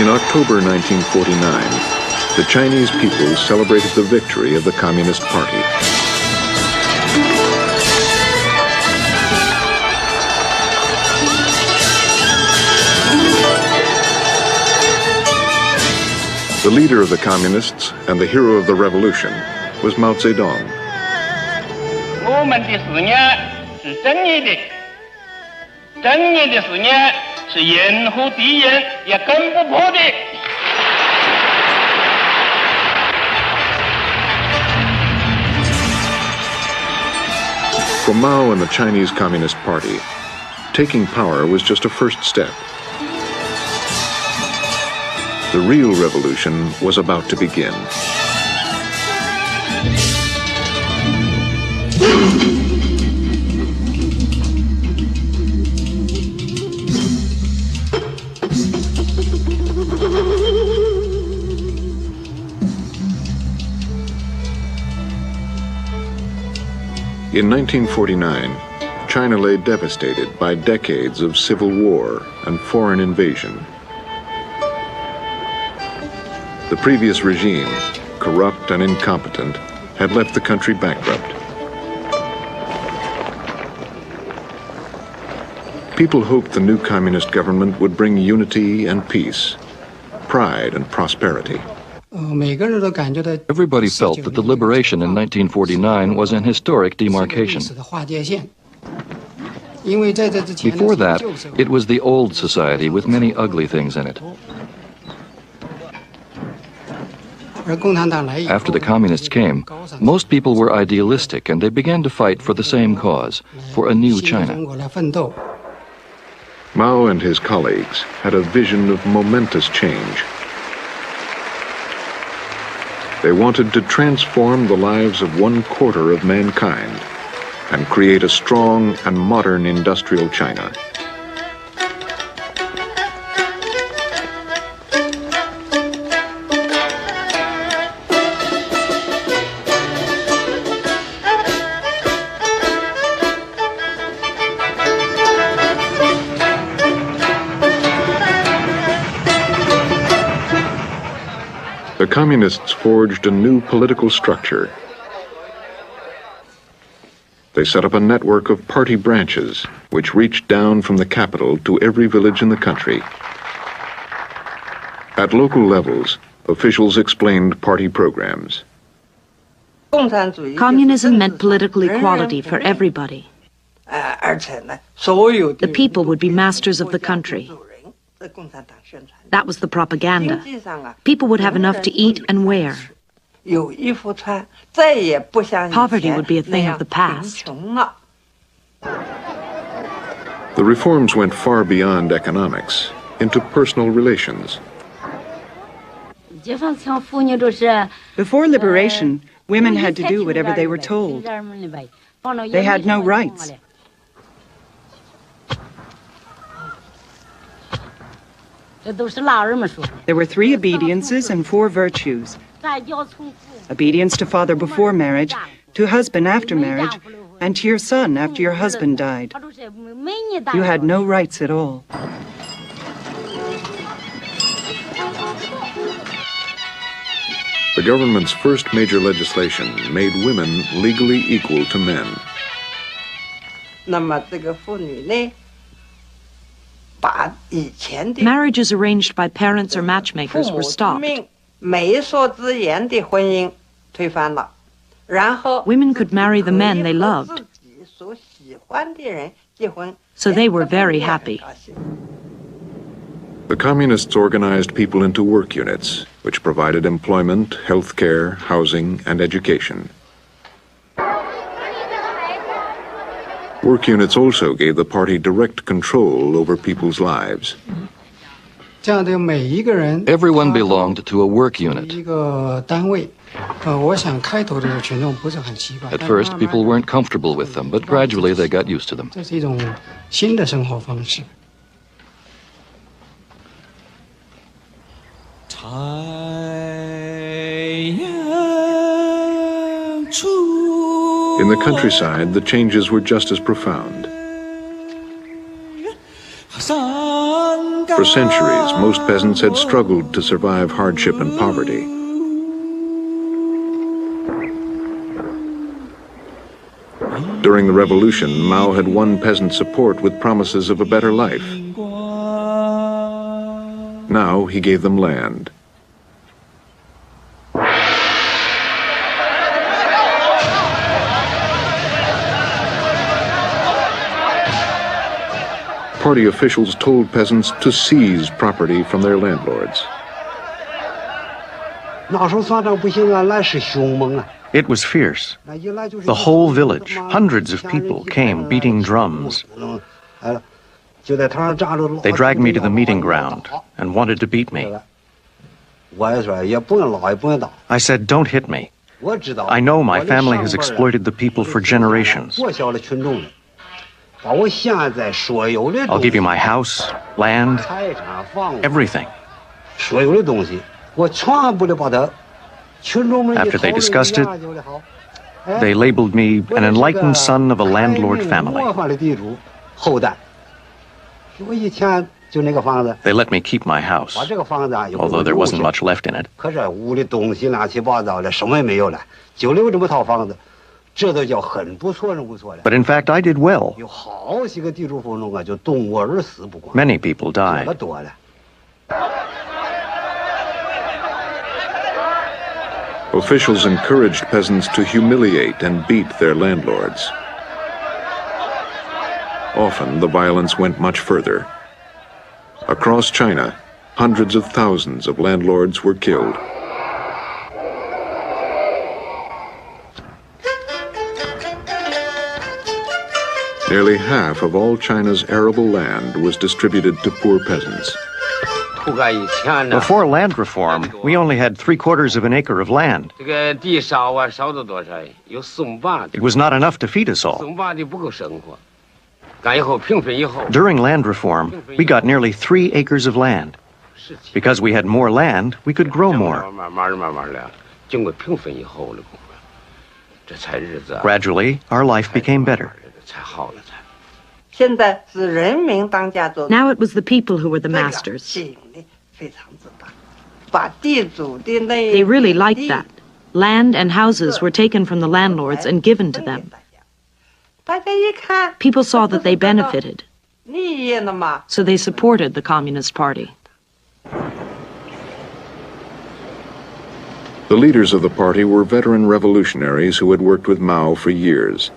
In October 1949, the Chinese people celebrated the victory of the Communist Party. The leader of the communists and the hero of the revolution was Mao Zedong. 我们的思念是正义的，正义的思念是任何敌人也攻不破的。 For Mao and the Chinese Communist Party, taking power was just a first step. The real revolution was about to begin. In 1949, China lay devastated by decades of civil war and foreign invasion. The previous regime, corrupt and incompetent, had left the country bankrupt. People hoped the new communist government would bring unity and peace, pride and prosperity. Everybody felt that the liberation in 1949 was an historic demarcation. Before that, it was the old society with many ugly things in it. After the communists came, most people were idealistic and they began to fight for the same cause, for a new China. Mao and his colleagues had a vision of momentous change. They wanted to transform the lives of 1/4 of mankind and create a strong and modern industrial China. The communists forged a new political structure. They set up a network of party branches which reached down from the capital to every village in the country. At local levels, officials explained party programs. Communism meant political equality for everybody. The people would be masters of the country. That was the propaganda. People would have enough to eat and wear. Poverty would be a thing of the past. The reforms went far beyond economics, into personal relations. Before liberation, women had to do whatever they were told. They had no rights. There were 3 obediences and 4 virtues. Obedience to father before marriage, to husband after marriage, and to your son after your husband died. You had no rights at all. The government's first major legislation made women legally equal to men. Marriages arranged by parents or matchmakers were stopped. Women could marry the men they loved. So they were very happy. The communists organized people into work units, which provided employment, health care, housing, and education. Work units also gave the party direct control over people's lives. Everyone belonged to a work unit. At first, people weren't comfortable with them, but gradually they got used to them. In the countryside, the changes were just as profound. For centuries, most peasants had struggled to survive hardship and poverty. During the revolution, Mao had won peasant support with promises of a better life. Now he gave them land. Party officials told peasants to seize property from their landlords. It was fierce. The whole village, hundreds of people, came beating drums. They dragged me to the meeting ground and wanted to beat me. I said, "Don't hit me. I know my family has exploited the people for generations. I'll give you my house, land, everything." After they discussed it, they labeled me an enlightened son of a landlord family. They let me keep my house, although there wasn't much left in it. But in fact, I did well. Many people died. Officials encouraged peasants to humiliate and beat their landlords. Often, the violence went much further. Across China, hundreds of thousands of landlords were killed. Nearly half of all China's arable land was distributed to poor peasants. Before land reform, we only had 3/4 of an acre of land. It was not enough to feed us all. During land reform, we got nearly 3 acres of land. Because we had more land, we could grow more. Gradually, our life became better. Now it was the people who were the masters. They really liked that. Land and houses were taken from the landlords and given to them. People saw that they benefited, so they supported the Communist Party. The leaders of the party were veteran revolutionaries who had worked with Mao for years.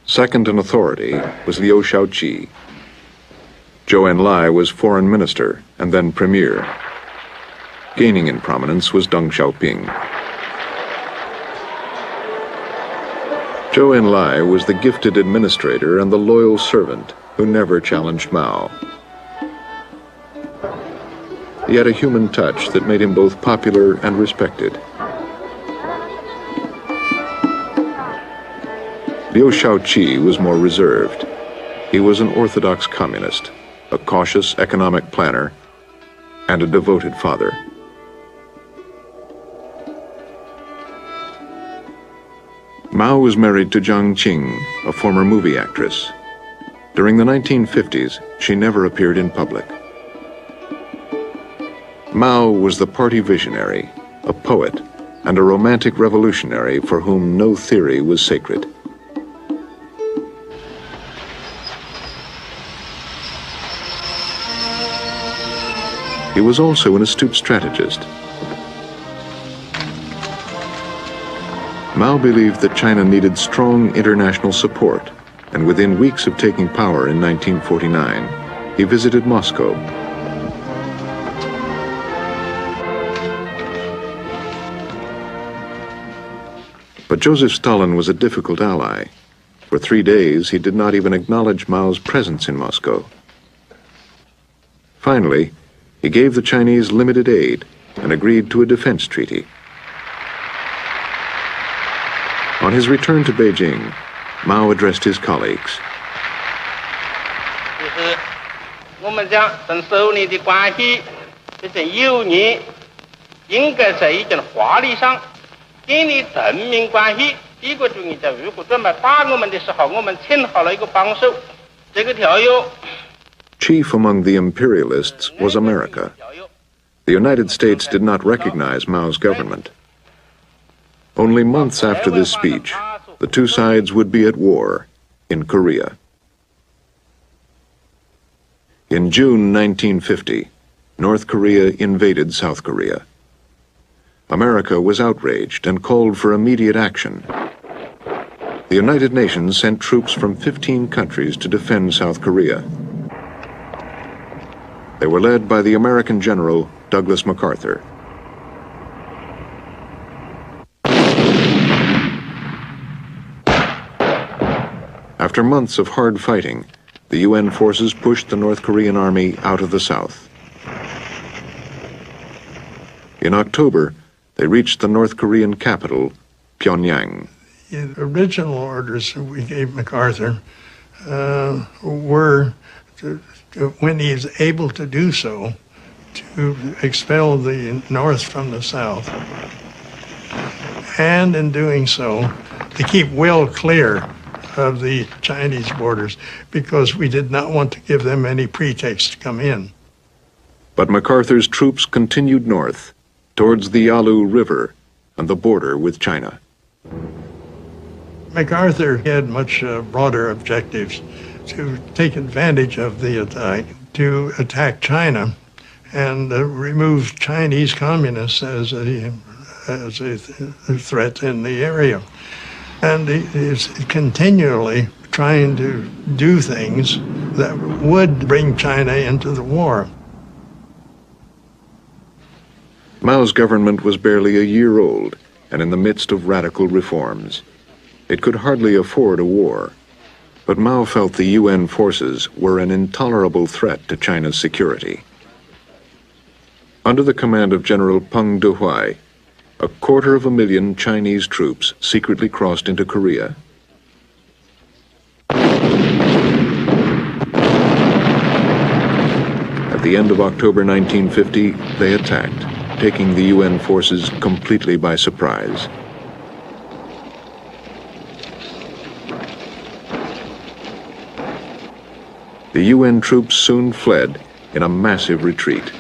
Second in authority was Liu Shaoqi. Zhou Enlai was foreign minister and then premier. Gaining in prominence was Deng Xiaoping. Zhou Enlai was the gifted administrator and the loyal servant who never challenged Mao. He had a human touch that made him both popular and respected. Liu Shaoqi was more reserved. He was an orthodox communist, a cautious economic planner, and a devoted father. Mao was married to Jiang Qing, a former movie actress. During the 1950s, she never appeared in public. Mao was the party visionary, a poet, and a romantic revolutionary for whom no theory was sacred. He was also an astute strategist. Mao believed that China needed strong international support, and within weeks of taking power in 1949, he visited Moscow. But Joseph Stalin was a difficult ally. For 3 days, he did not even acknowledge Mao's presence in Moscow. Finally, he gave the Chinese limited aid and agreed to a defense treaty. On his return to Beijing, Mao addressed his colleagues. Chief among the imperialists was America. The United States did not recognize Mao's government. Only months after this speech, the two sides would be at war in Korea. In June 1950, North Korea invaded South Korea. America was outraged and called for immediate action. The United Nations sent troops from 15 countries to defend South Korea. They were led by the American General Douglas MacArthur. After months of hard fighting, the UN forces pushed the North Korean army out of the south. In October, they reached the North Korean capital, Pyongyang. The original orders that we gave MacArthur were, when he is able to do so, to expel the North from the South. And in doing so, to keep well clear of the Chinese borders, because we did not want to give them any pretext to come in. But MacArthur's troops continued north, towards the Yalu River and the border with China. MacArthur had much broader objectives: to take advantage of the attack, to attack China and remove Chinese communists as a threat in the area. And he is continually trying to do things that would bring China into the war. Mao's government was barely a year old and in the midst of radical reforms. It could hardly afford a war, but Mao felt the UN forces were an intolerable threat to China's security. Under the command of General Peng Dehuai, 250,000 Chinese troops secretly crossed into Korea. At the end of October 1950, they attacked, taking the UN forces completely by surprise. The UN troops soon fled in a massive retreat.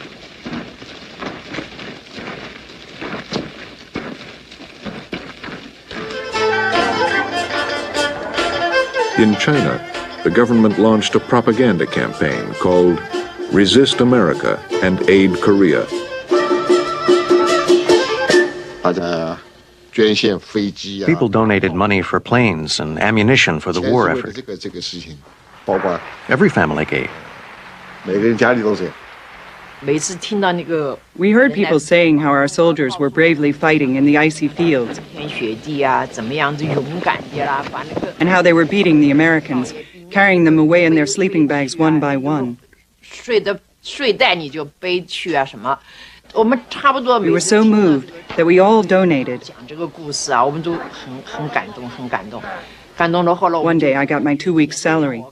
In China, the government launched a propaganda campaign called Resist America and Aid Korea. People donated money for planes and ammunition for the war effort. Every family gave. We heard people saying how our soldiers were bravely fighting in the icy fields and how they were beating the Americans, carrying them away in their sleeping bags one by one. We were so moved that we all donated. One day I got my 2 weeks' salary.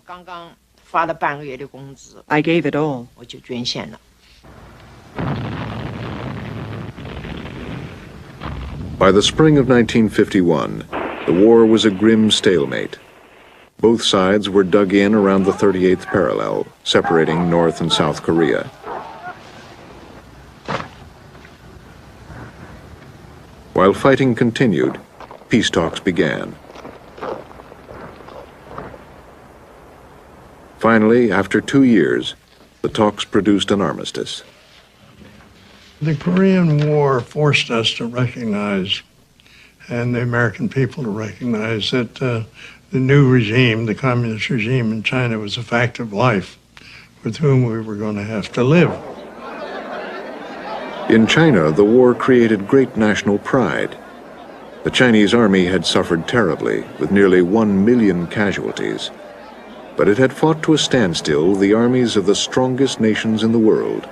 I gave it all. By the spring of 1951, the war was a grim stalemate. Both sides were dug in around the 38th parallel, separating North and South Korea. While fighting continued, peace talks began. Finally, after 2 years, the talks produced an armistice. The Korean War forced us to recognize, and the American people to recognize, that the new regime, the communist regime in China, was a fact of life with whom we were going to have to live. In China, the war created great national pride. The Chinese army had suffered terribly, with nearly 1 million casualties. But it had fought to a standstill the armies of the strongest nations in the world.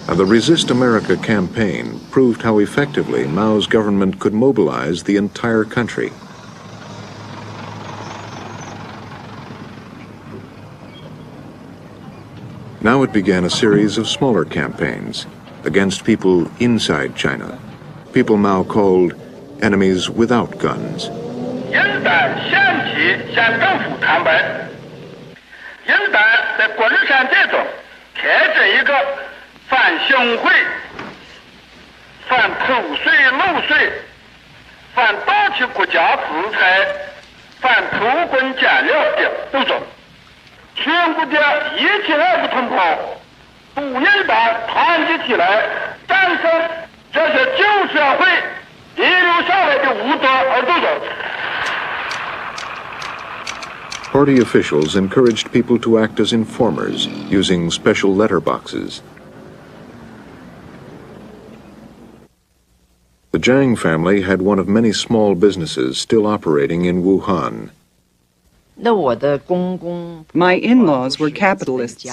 And the Resist America campaign proved how effectively Mao's government could mobilize the entire country. Now it began a series of smaller campaigns against people inside China, people Mao called enemies without guns. 应当在国日常这种开展一个反行贿、反偷税漏税、反盗取国家资财、反偷工减料的步骤。全国的一切外国同胞都应当团结起来，战胜这些旧社会遗留下来的无德而斗争。Party officials encouraged people to act as informers using special letterboxes. The Jiang family had one of many small businesses still operating in Wuhan. My in-laws were capitalists.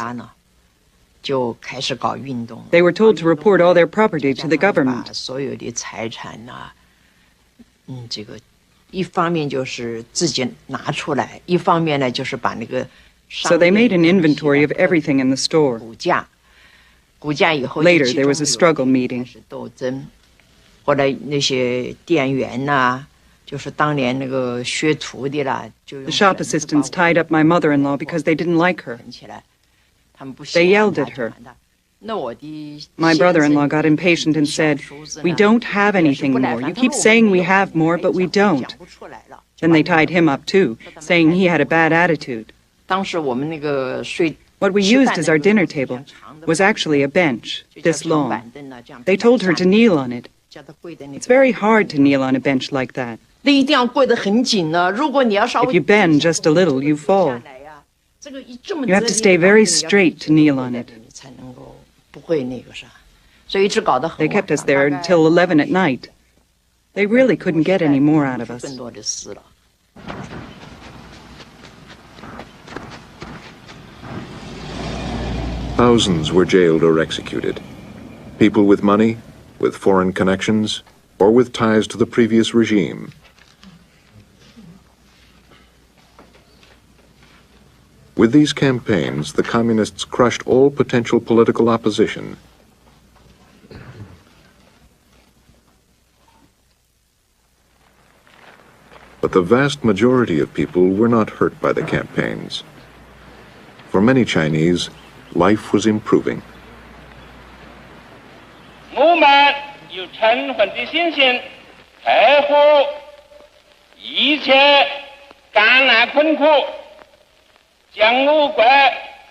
They were told to report all their property to the government. So they made an inventory of everything in the store. Later, there was a struggle meeting. The shop assistants tied up my mother-in-law because they didn't like her. They yelled at her. My brother-in-law got impatient and said, "We don't have anything more. You keep saying we have more, but we don't." Then they tied him up too, saying he had a bad attitude. What we used as our dinner table was actually a bench, this long. They told her to kneel on it. It's very hard to kneel on a bench like that. If you bend just a little, you fall. You have to stay very straight to kneel on it. They kept us there until 11 at night. They really couldn't get any more out of us. Thousands were jailed or executed. People with money, with foreign connections, or with ties to the previous regime. With these campaigns, the communists crushed all potential political opposition. But the vast majority of people were not hurt by the campaigns. For many Chinese, life was improving. 我们有充分的信心，克服一切艰难困苦，将我国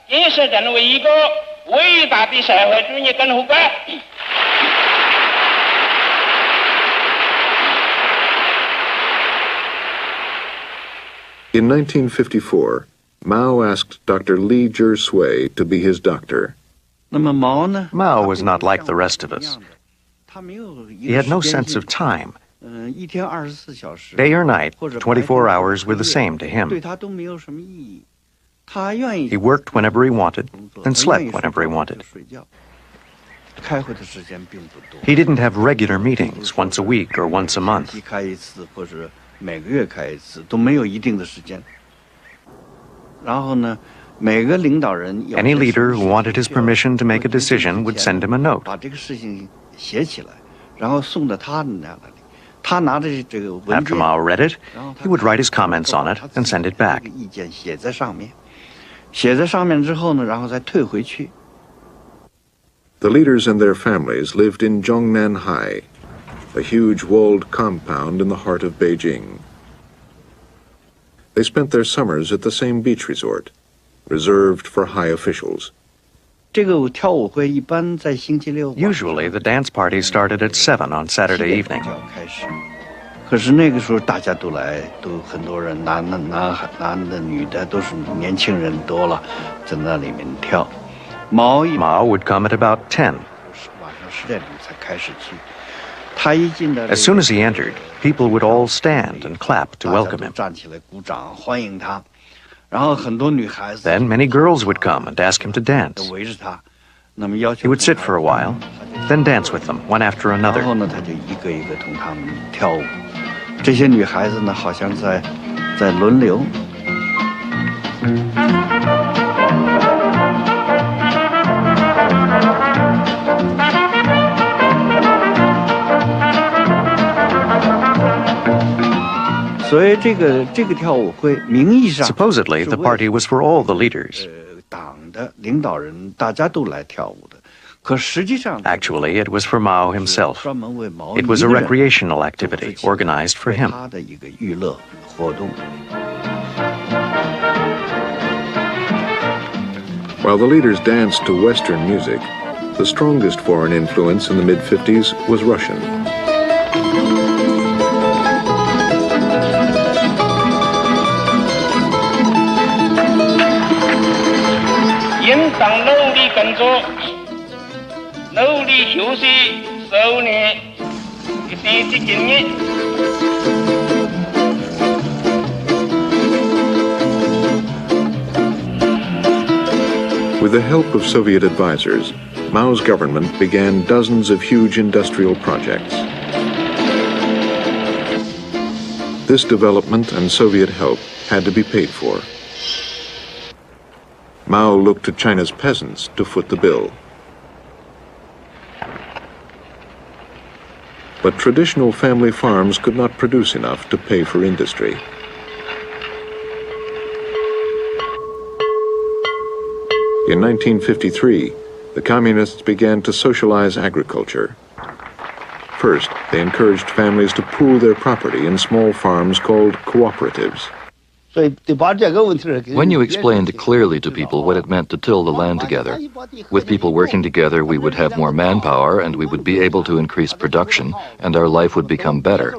建设成为一个伟大的社会主义共和国。In 1954, Mao asked Dr. Li Zhisui to be his doctor. Mao was not like the rest of us. He had no sense of time. Day or night, 24 hours were the same to him. He worked whenever he wanted and slept whenever he wanted. He didn't have regular meetings once a week or once a month. Any leader who wanted his permission to make a decision would send him a note. After Mao read it, he would write his comments on it and send it back. The leaders and their families lived in Zhongnanhai, a huge walled compound in the heart of Beijing. They spent their summers at the same beach resort, reserved for high officials. Usually, the dance parties started at 7 on Saturday evening. Mao would come at about 10. As soon as he entered, people would all stand and clap to welcome him. Then many girls would come and ask him to dance. He would sit for a while, then dance with them, one after another. Supposedly, the party was for all the leaders. Actually, it was for Mao himself. It was a recreational activity organized for him. While the leaders danced to Western music, the strongest foreign influence in the mid-50s was Russian. With the help of Soviet advisors, Mao's government began dozens of huge industrial projects. This development and Soviet help had to be paid for. Mao looked to China's peasants to foot the bill. But traditional family farms could not produce enough to pay for industry. In 1953, the communists began to socialize agriculture. First, they encouraged families to pool their property in small farms called cooperatives. When you explained clearly to people what it meant to till the land together, with people working together, we would have more manpower and we would be able to increase production and our life would become better.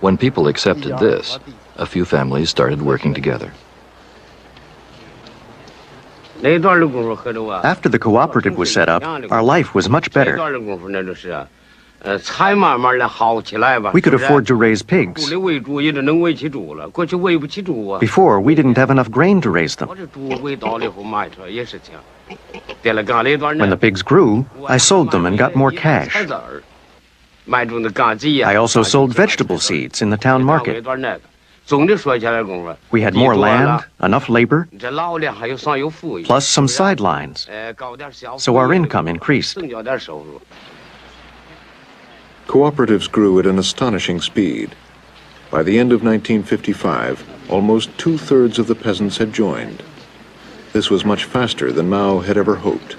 When people accepted this, a few families started working together. After the cooperative was set up, our life was much better. We could afford to raise pigs. Before, we didn't have enough grain to raise them. When the pigs grew, I sold them and got more cash. I also sold vegetable seeds in the town market. We had more land, enough labor, plus some sidelines, so our income increased. Cooperatives grew at an astonishing speed. By the end of 1955, almost two-thirds of the peasants had joined. This was much faster than Mao had ever hoped.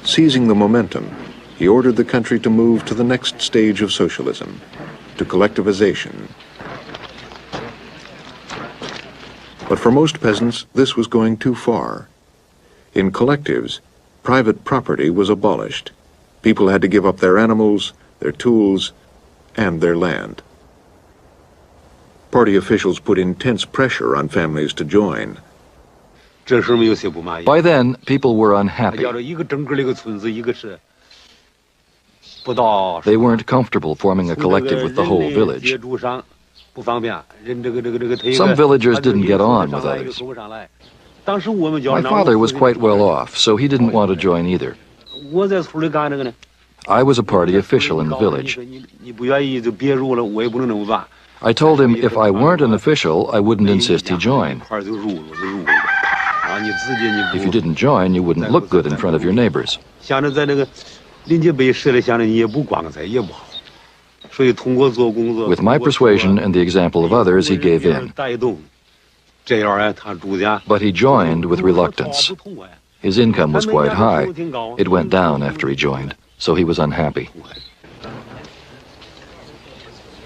Seizing the momentum, he ordered the country to move to the next stage of socialism, to collectivization. But for most peasants, this was going too far. In collectives, private property was abolished. People had to give up their animals, their tools, and their land. Party officials put intense pressure on families to join. By then, people were unhappy. They weren't comfortable forming a collective with the whole village. Some villagers didn't get on with others. My father was quite well off, so he didn't want to join either. I was a party official in the village. I told him if I weren't an official, I wouldn't insist he join. If you didn't join, you wouldn't look good in front of your neighbors. With my persuasion and the example of others, he gave in. But he joined with reluctance. His income was quite high. It went down after he joined, so he was unhappy.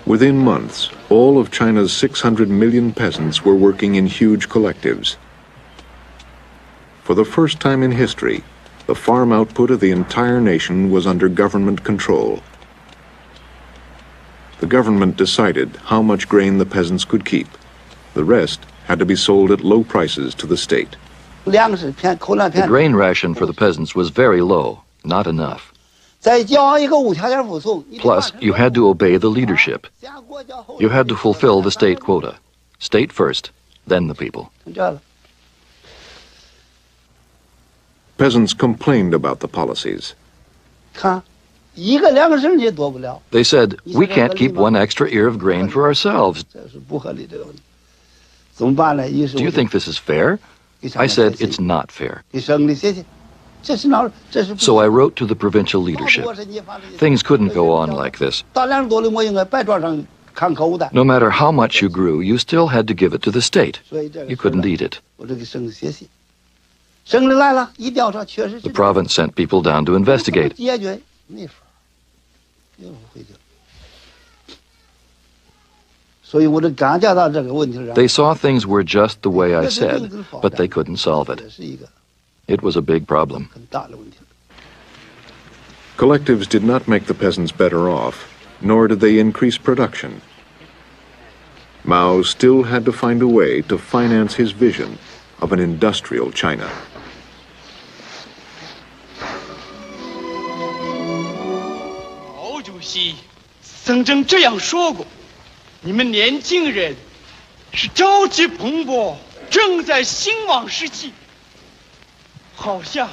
Within months, all of China's 600 million peasants were working in huge collectives. For the first time in history, the farm output of the entire nation was under government control. The government decided how much grain the peasants could keep. The rest had to be sold at low prices to the state. The grain ration for the peasants was very low, not enough. Plus, you had to obey the leadership. You had to fulfill the state quota. State first, then the people. Peasants complained about the policies. They said, we can't keep one extra ear of grain for ourselves. Do you think this is fair? I said, it's not fair. So I wrote to the provincial leadership. Things couldn't go on like this. No matter how much you grew, you still had to give it to the state. You couldn't eat it. The province sent people down to investigate. They saw things were just the way I said, but they couldn't solve it. It was a big problem. Collectives did not make the peasants better off, nor did they increase production. Mao still had to find a way to finance his vision of an industrial China. 毛主席曾经这样说过：“你们年轻人是朝气蓬勃、正在兴旺时期，好像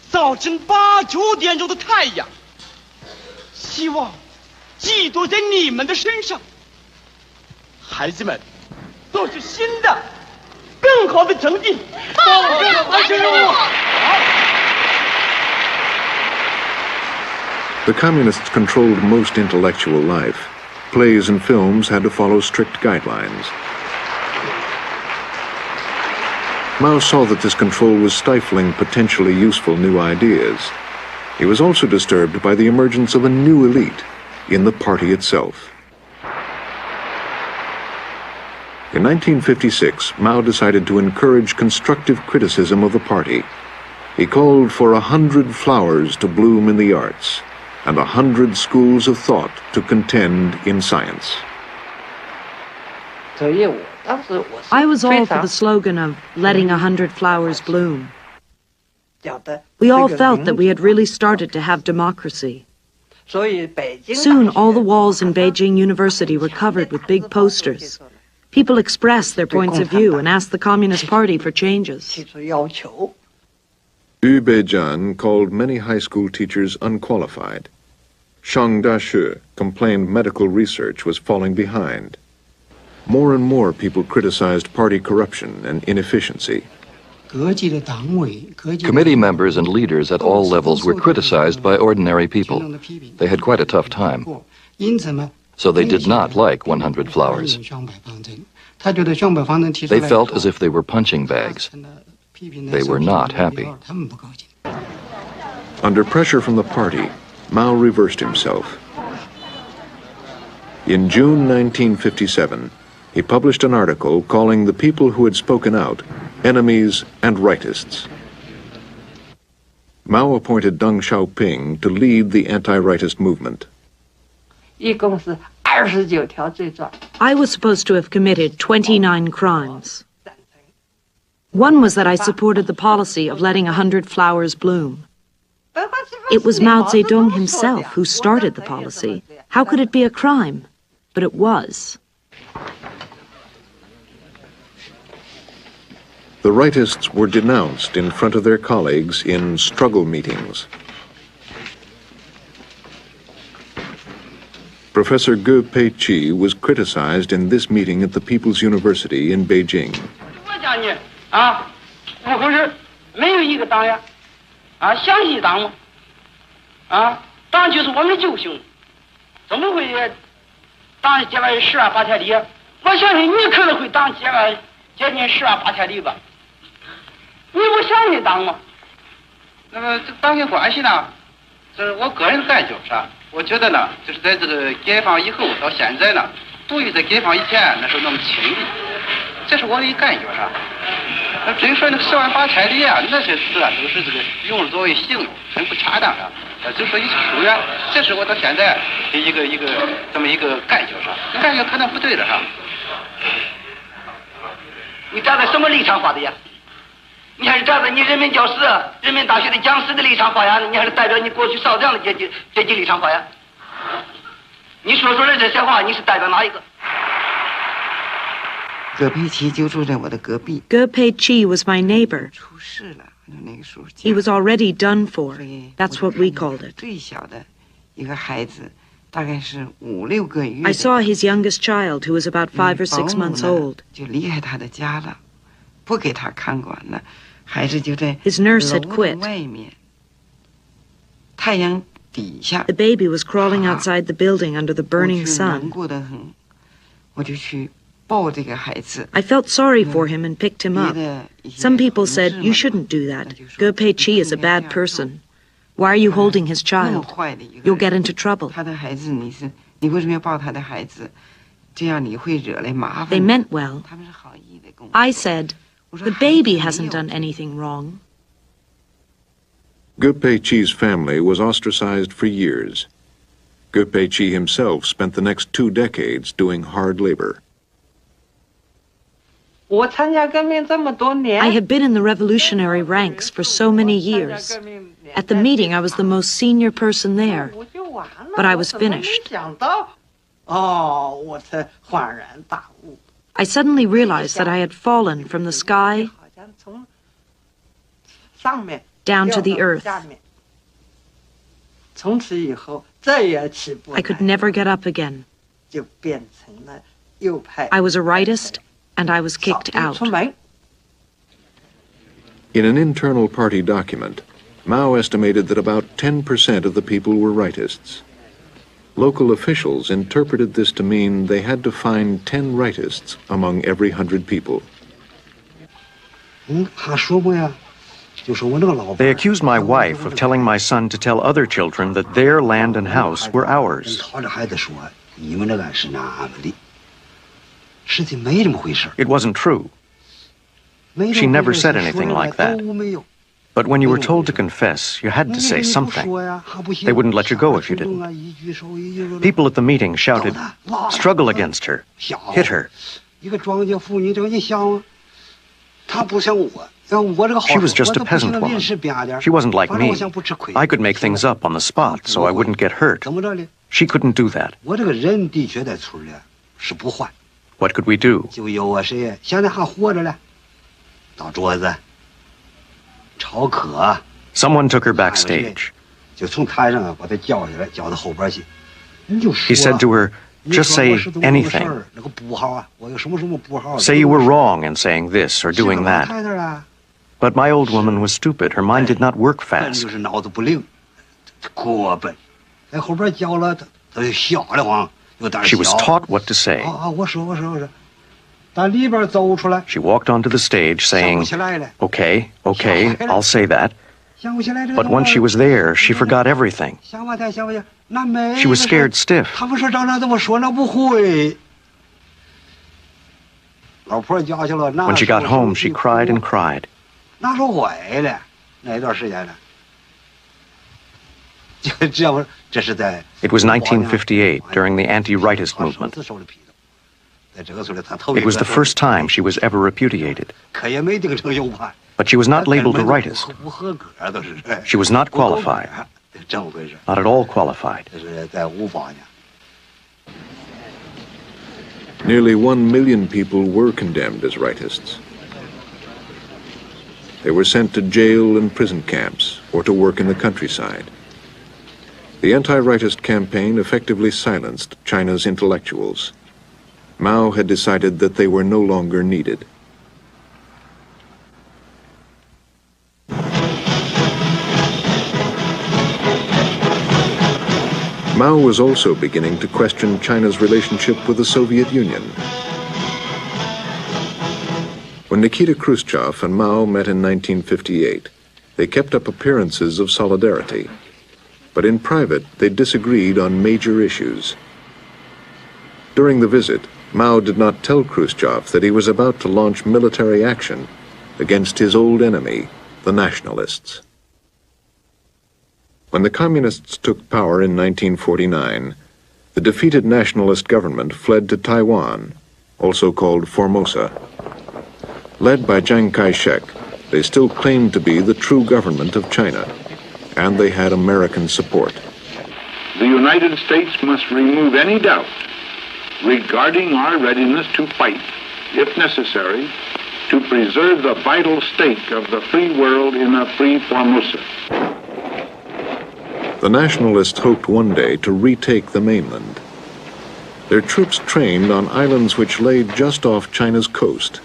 早晨8、9点钟的太阳。希望寄托在你们的身上。孩子们，做出新的、更好的成绩，保证完成任务。” The communists controlled most intellectual life. Plays and films had to follow strict guidelines. Mao saw that this control was stifling potentially useful new ideas. He was also disturbed by the emergence of a new elite in the party itself. In 1956, Mao decided to encourage constructive criticism of the party. He called for 100 flowers to bloom in the arts and 100 schools of thought to contend in science. I was all for the slogan of letting 100 flowers bloom. We all felt that we had really started to have democracy. Soon, all the walls in Beijing University were covered with big posters. People expressed their points of view and asked the Communist Party for changes. Yu Beijian called many high school teachers unqualified. Shang Dashi complained medical research was falling behind. More and more people criticized party corruption and inefficiency. Committee members and leaders at all levels were criticized by ordinary people. They had quite a tough time. So they did not like 100 flowers. They felt as if they were punching bags. They were not happy. Under pressure from the party, Mao reversed himself. In June 1957, he published an article calling the people who had spoken out enemies and rightists. Mao appointed Deng Xiaoping to lead the anti-rightist movement. I was supposed to have committed 29 crimes. One was that I supported the policy of letting 100 flowers bloom. It was Mao Zedong himself who started the policy. How could it be a crime? But it was. The rightists were denounced in front of their colleagues in struggle meetings. Professor Ge Peiqi was criticized in this meeting at the People's University in Beijing. 不合适，没有一个党呀，相信党吗？党就是我们的救星，怎么会党接外10万8千里？我相信你可能会党接外接近10万8千里吧？你不相信党吗？那么这党的关系呢？这是我个人的感觉，是吧？我觉得呢，就是在这个解放以后到现在呢，不与在解放以前那时候那么亲密，这是我的一感觉，是吧？至于说那个10万8千里啊，那些词啊，都是这个用作为形容，很不恰当啊。就说一疏远，这是我到现在的一个这么一个感觉上，你感觉可能不对了哈。你站在什么立场发的呀？你还是站在你人民教师、人民大学的讲师的立场发呀？你还是代表你过去少将的阶级立场发呀？你说的这些话，你是代表哪一个？ Ge Peiqi was my neighbor. He was already done for. That's what we called it. I saw his youngest child, who was about 5 or 6 months old. His nurse had quit. The baby was crawling outside the building under the burning sun. I felt sorry for him and picked him up. Some people said, "You shouldn't do that. Ge Pei-chi is a bad person. Why are you holding his child? You'll get into trouble." They meant well. I said, "The baby hasn't done anything wrong." Ge Pei-chi's family was ostracized for years. Ge Pei-chi himself spent the next 2 decades doing hard labor. I had been in the revolutionary ranks for so many years. At the meeting, I was the most senior person there, but I was finished. I suddenly realized that I had fallen from the sky down to the earth. I could never get up again. I was a rightist, and I was kicked out. In an internal party document, Mao estimated that about 10% of the people were rightists. Local officials interpreted this to mean they had to find 10 rightists among every 100 people. They accused my wife of telling my son to tell other children that their land and house were ours. It wasn't true. She never said anything like that. But when you were told to confess, you had to say something. They wouldn't let you go if you didn't. People at the meeting shouted, "Struggle against her. Hit her." She was just a peasant woman. She wasn't like me. I could make things up on the spot so I wouldn't get hurt. She couldn't do that. What could we do? Someone took her backstage. He said to her, "Just say anything. Say you were wrong in saying this or doing that." But my old woman was stupid. Her mind did not work fast. She was taught what to say. She walked onto the stage saying, "Okay, okay, I'll say that." But once she was there, she forgot everything. She was scared stiff. When she got home, she cried and cried. It was 1958, during the anti-rightist movement. It was the first time she was ever repudiated. But she was not labeled a rightist. She was not qualified. Not at all qualified. Nearly 1 million people were condemned as rightists. They were sent to jail and prison camps or to work in the countryside. The anti-rightist campaign effectively silenced China's intellectuals. Mao had decided that they were no longer needed. Mao was also beginning to question China's relationship with the Soviet Union. When Nikita Khrushchev and Mao met in 1958, they kept up appearances of solidarity. But in private, they disagreed on major issues. During the visit, Mao did not tell Khrushchev that he was about to launch military action against his old enemy, the nationalists. When the communists took power in 1949, the defeated nationalist government fled to Taiwan, also called Formosa. Led by Chiang Kai-shek, they still claimed to be the true government of China, and they had American support. The United States must remove any doubt regarding our readiness to fight, if necessary, to preserve the vital stake of the free world in a free Formosa. The nationalists hoped one day to retake the mainland. Their troops trained on islands which lay just off China's coast.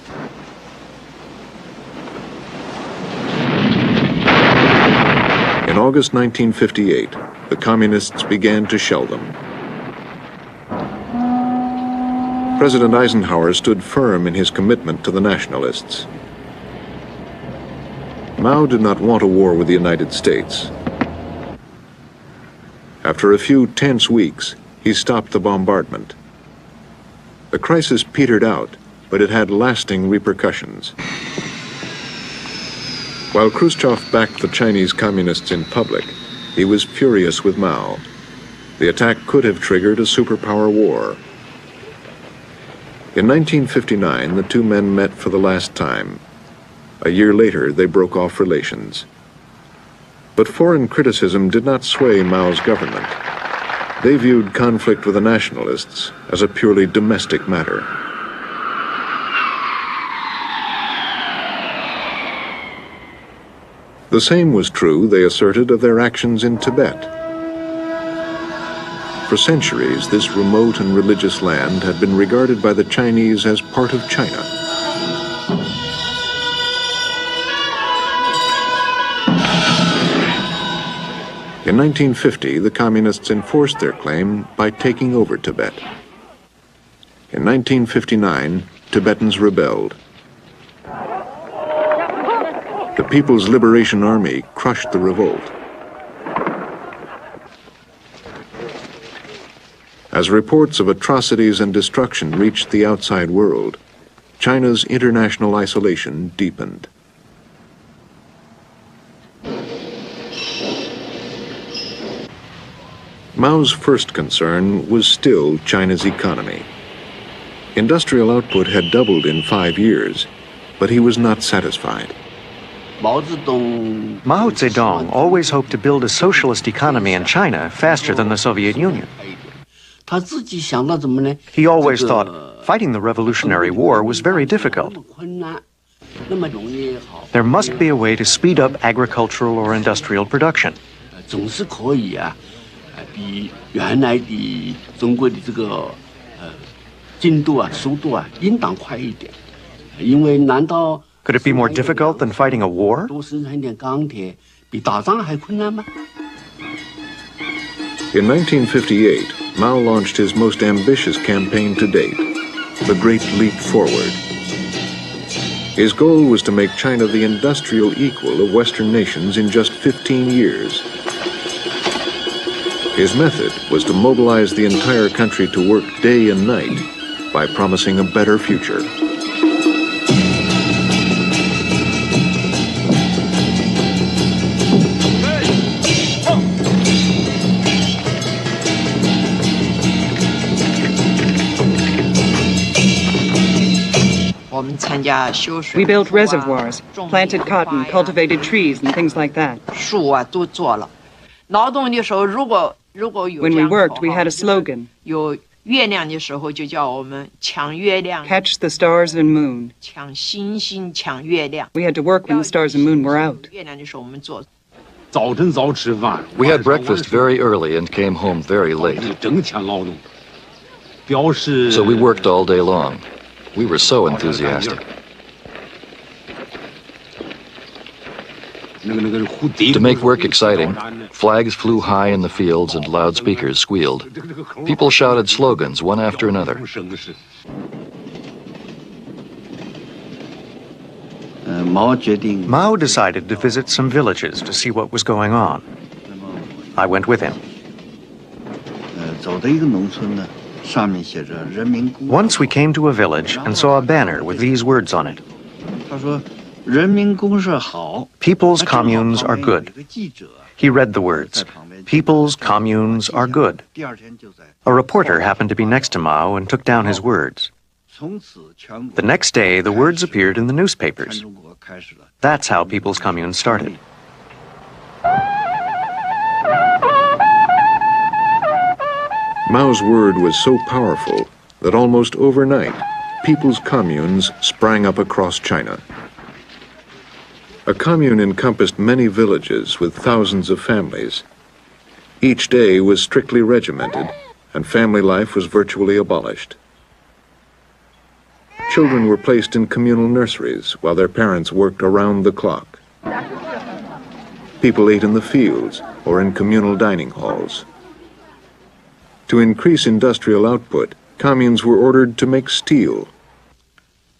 In August 1958, the communists began to shell them. President Eisenhower stood firm in his commitment to the nationalists. Mao did not want a war with the United States. After a few tense weeks, he stopped the bombardment. The crisis petered out, but it had lasting repercussions. While Khrushchev backed the Chinese communists in public, he was furious with Mao. The attack could have triggered a superpower war. In 1959, the two men met for the last time. A year later, they broke off relations. But foreign criticism did not sway Mao's government. They viewed conflict with the nationalists as a purely domestic matter. The same was true, they asserted, of their actions in Tibet. For centuries, this remote and religious land had been regarded by the Chinese as part of China. In 1950, the communists enforced their claim by taking over Tibet. In 1959, Tibetans rebelled. The People's Liberation Army crushed the revolt. As reports of atrocities and destruction reached the outside world, China's international isolation deepened. Mao's first concern was still China's economy. Industrial output had doubled in 5 years, but he was not satisfied. Mao Zedong always hoped to build a socialist economy in China faster than the Soviet Union. He always thought fighting the Revolutionary War was very difficult. There must be a way to speed up agricultural or industrial production. Could it be more difficult than fighting a war? In 1958, Mao launched his most ambitious campaign to date, the Great Leap Forward. His goal was to make China the industrial equal of Western nations in just 15 years. His method was to mobilize the entire country to work day and night by promising a better future. We built reservoirs, planted cotton, cultivated trees, and things like that. When we worked, we had a slogan. Catch the stars and moon. We had to work when the stars and moon were out. We had breakfast very early and came home very late. So we worked all day long. We were so enthusiastic. To make work exciting, flags flew high in the fields and loudspeakers squealed. People shouted slogans one after another. Mao decided to visit some villages to see what was going on. I went with him. Once we came to a village and saw a banner with these words on it. People's communes are good. He read the words, People's communes are good. A reporter happened to be next to Mao and took down his words. The next day, the words appeared in the newspapers. That's how People's communes started. Mao's word was so powerful that almost overnight, people's communes sprang up across China. A commune encompassed many villages with thousands of families. Each day was strictly regimented, and family life was virtually abolished. Children were placed in communal nurseries while their parents worked around the clock. People ate in the fields or in communal dining halls. To increase industrial output, communes were ordered to make steel.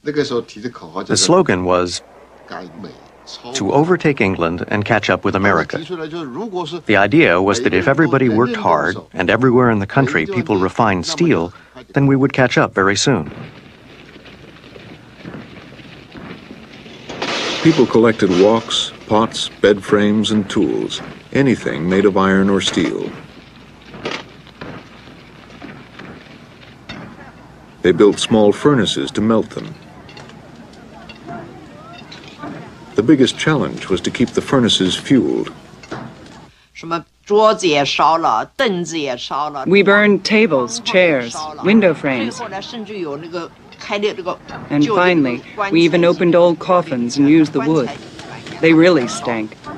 The slogan was to overtake England and catch up with America. The idea was that if everybody worked hard and everywhere in the country people refined steel, then we would catch up very soon. People collected walks, pots, bed frames, and tools, anything made of iron or steel. They built small furnaces to melt them. The biggest challenge was to keep the furnaces fueled. We burned tables, chairs, window frames. And finally, we even opened old coffins and used the wood. They really stank. We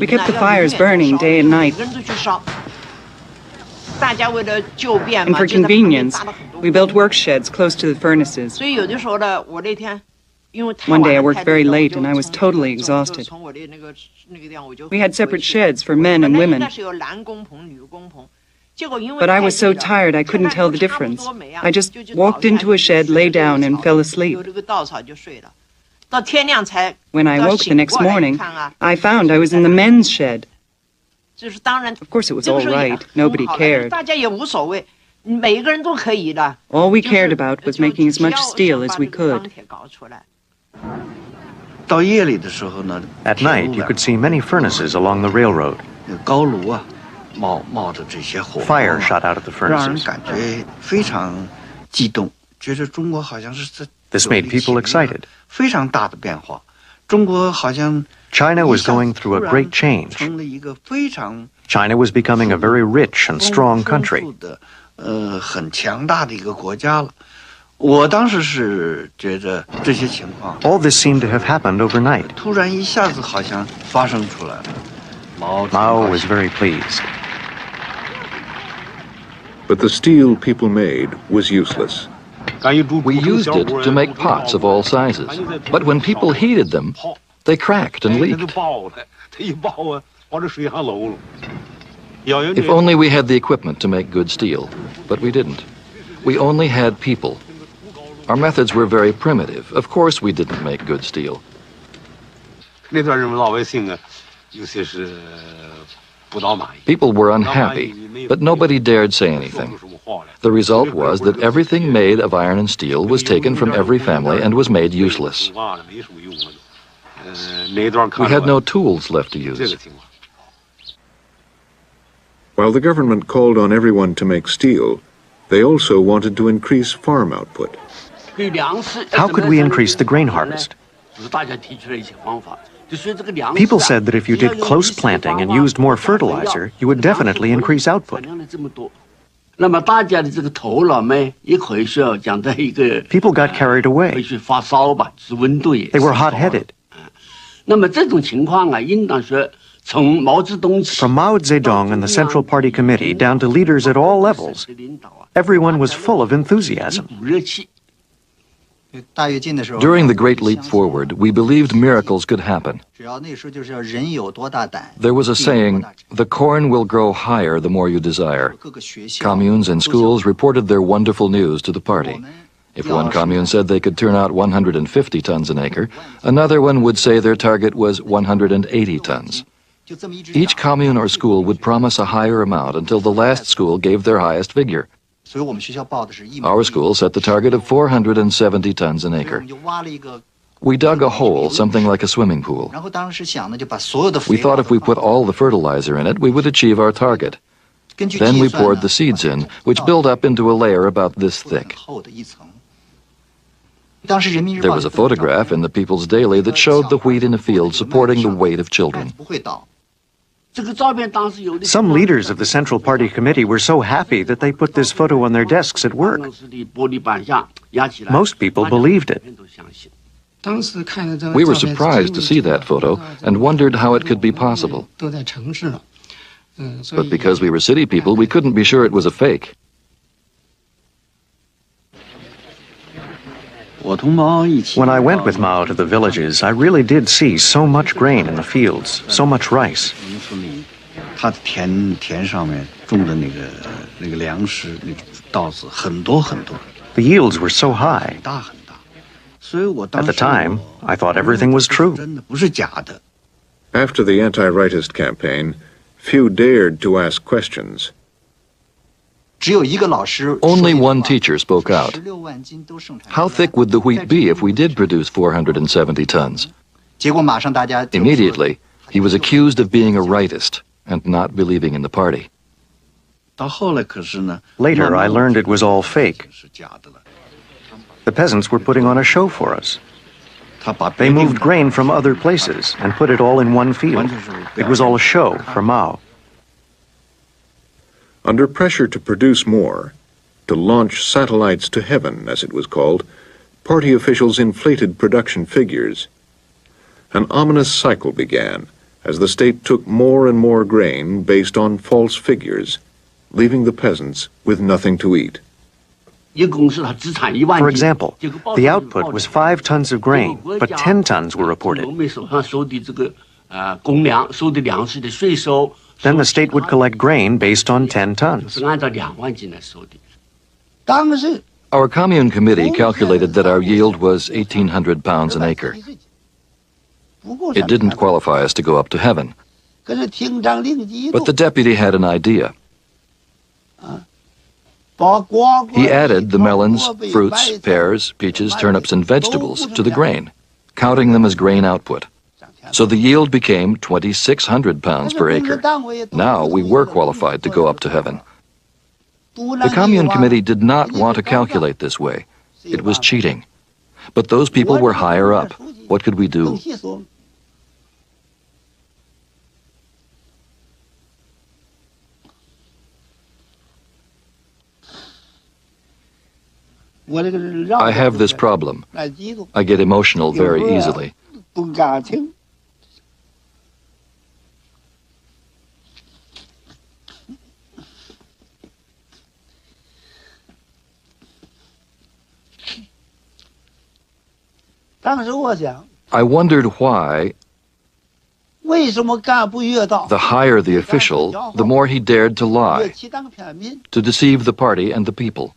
kept the fires burning day and night. And for convenience, we built work sheds close to the furnaces. One day I worked very late and I was totally exhausted. We had separate sheds for men and women. But I was so tired I couldn't tell the difference. I just walked into a shed, lay down, and fell asleep. When I woke the next morning, I found I was in the men's shed. Of course, it was all right. Nobody cared. All we cared about was making as much steel as we could. At night, you could see many furnaces along the railroad. Fire shot out of the furnaces. This made people excited. China was going through a great change. China was becoming a very rich and strong country. All this seemed to have happened overnight. Mao was very pleased. But the steel people made was useless. We used it to make pots of all sizes. But when people heated them, they cracked and leaked. If only we had the equipment to make good steel, but we didn't. We only had people. Our methods were very primitive. Of course we didn't make good steel. People were unhappy, but nobody dared say anything. The result was that everything made of iron and steel was taken from every family and was made useless. We had no tools left to use. While the government called on everyone to make steel, they also wanted to increase farm output. How could we increase the grain harvest? People said that if you did close planting and used more fertilizer, you would definitely increase output. People got carried away. They were hot-headed. From Mao Zedong and the Central Party Committee down to leaders at all levels, everyone was full of enthusiasm. During the Great Leap Forward, we believed miracles could happen. There was a saying, "The corn will grow higher the more you desire." Communes and schools reported their wonderful news to the party. If one commune said they could turn out 150 tons an acre, another one would say their target was 180 tons. Each commune or school would promise a higher amount until the last school gave their highest figure. Our school set the target of 470 tons an acre. We dug a hole, something like a swimming pool. We thought if we put all the fertilizer in it, we would achieve our target. Then we poured the seeds in, which built up into a layer about this thick. There was a photograph in the People's Daily that showed the wheat in a field supporting the weight of children. Some leaders of the Central Party Committee were so happy that they put this photo on their desks at work. Most people believed it. We were surprised to see that photo and wondered how it could be possible. But because we were city people, we couldn't be sure it was a fake. When I went with Mao to the villages, I really did see so much grain in the fields, so much rice. 他田上面种的那个粮食，那个稻子很多很多。The yields were so high. 很大很大，所以我当 At 时 the time, I thought everything was true. 真的不是假的。 After the anti-rightist campaign, few dared to ask questions. 只有一个老师 Only one teacher spoke out. How thick would the wheat be if we did produce 470 tons? 结果马上大家就 Immediately, he was accused of being a rightist and not believing in the party. 到后来可是呢 Later, I learned it was all fake. 是假的了。 The peasants were putting on a show for us. 他把 They moved grain from other places and put it all in one field. It was all a show for Mao. Under pressure to produce more, to launch satellites to heaven, as it was called, party officials inflated production figures. An ominous cycle began as the state took more and more grain based on false figures, leaving the peasants with nothing to eat. For example, the output was 5 tons of grain, but 10 tons were reported. Then the state would collect grain based on 10 tons. Our commune committee calculated that our yield was 1,800 pounds an acre. It didn't qualify us to go up to heaven. But the deputy had an idea. He added the melons, fruits, pears, peaches, turnips, and vegetables to the grain, counting them as grain output. So the yield became 2,600 pounds per acre. Now we were qualified to go up to heaven. The commune committee did not want to calculate this way. It was cheating. But those people were higher up. What could we do? I have this problem. I get emotional very easily. I wondered why the higher the official, the more he dared to lie, to deceive the party and the people.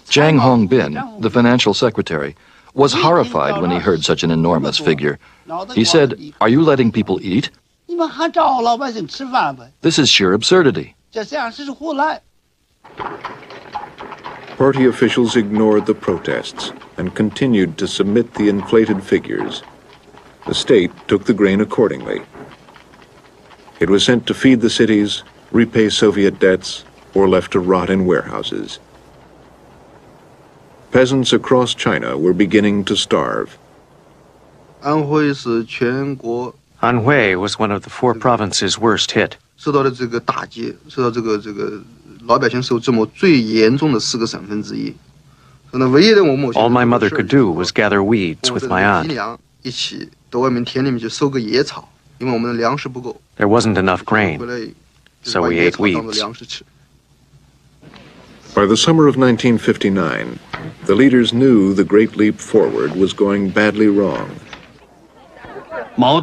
Jang Hongbin, the financial secretary, was horrified when he heard such an enormous figure. He said, "Are you letting people eat? This is sheer absurdity." Party officials ignored the protests and continued to submit the inflated figures. The state took the grain accordingly. It was sent to feed the cities, repay Soviet debts, or left to rot in warehouses. Peasants across China were beginning to starve. Anhui was one of the 4 provinces worst hit. All my mother could do was gather weeds with my aunt. There wasn't enough grain, so we ate weeds. By the summer of 1959, the leaders knew the Great Leap Forward was going badly wrong. Mao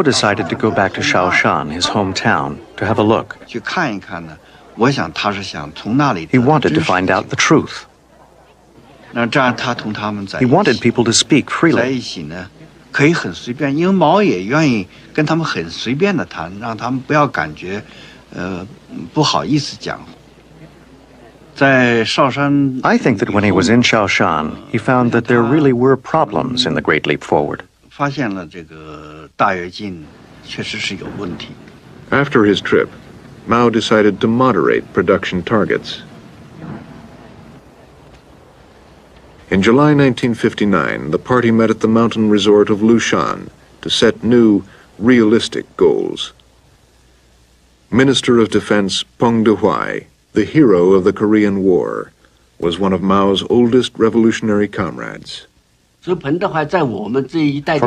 decided to go back to Shaoshan, his hometown, to have a look. He wanted to find out the truth. He wanted people to speak freely. I think that when he was in Shaoshan, he found that there really were problems in the Great Leap Forward. After his trip, Mao decided to moderate production targets. In July 1959, the party met at the mountain resort of Lushan to set new, realistic goals. Minister of Defense Peng Dehuai, the hero of the Korean War, was one of Mao's oldest revolutionary comrades. For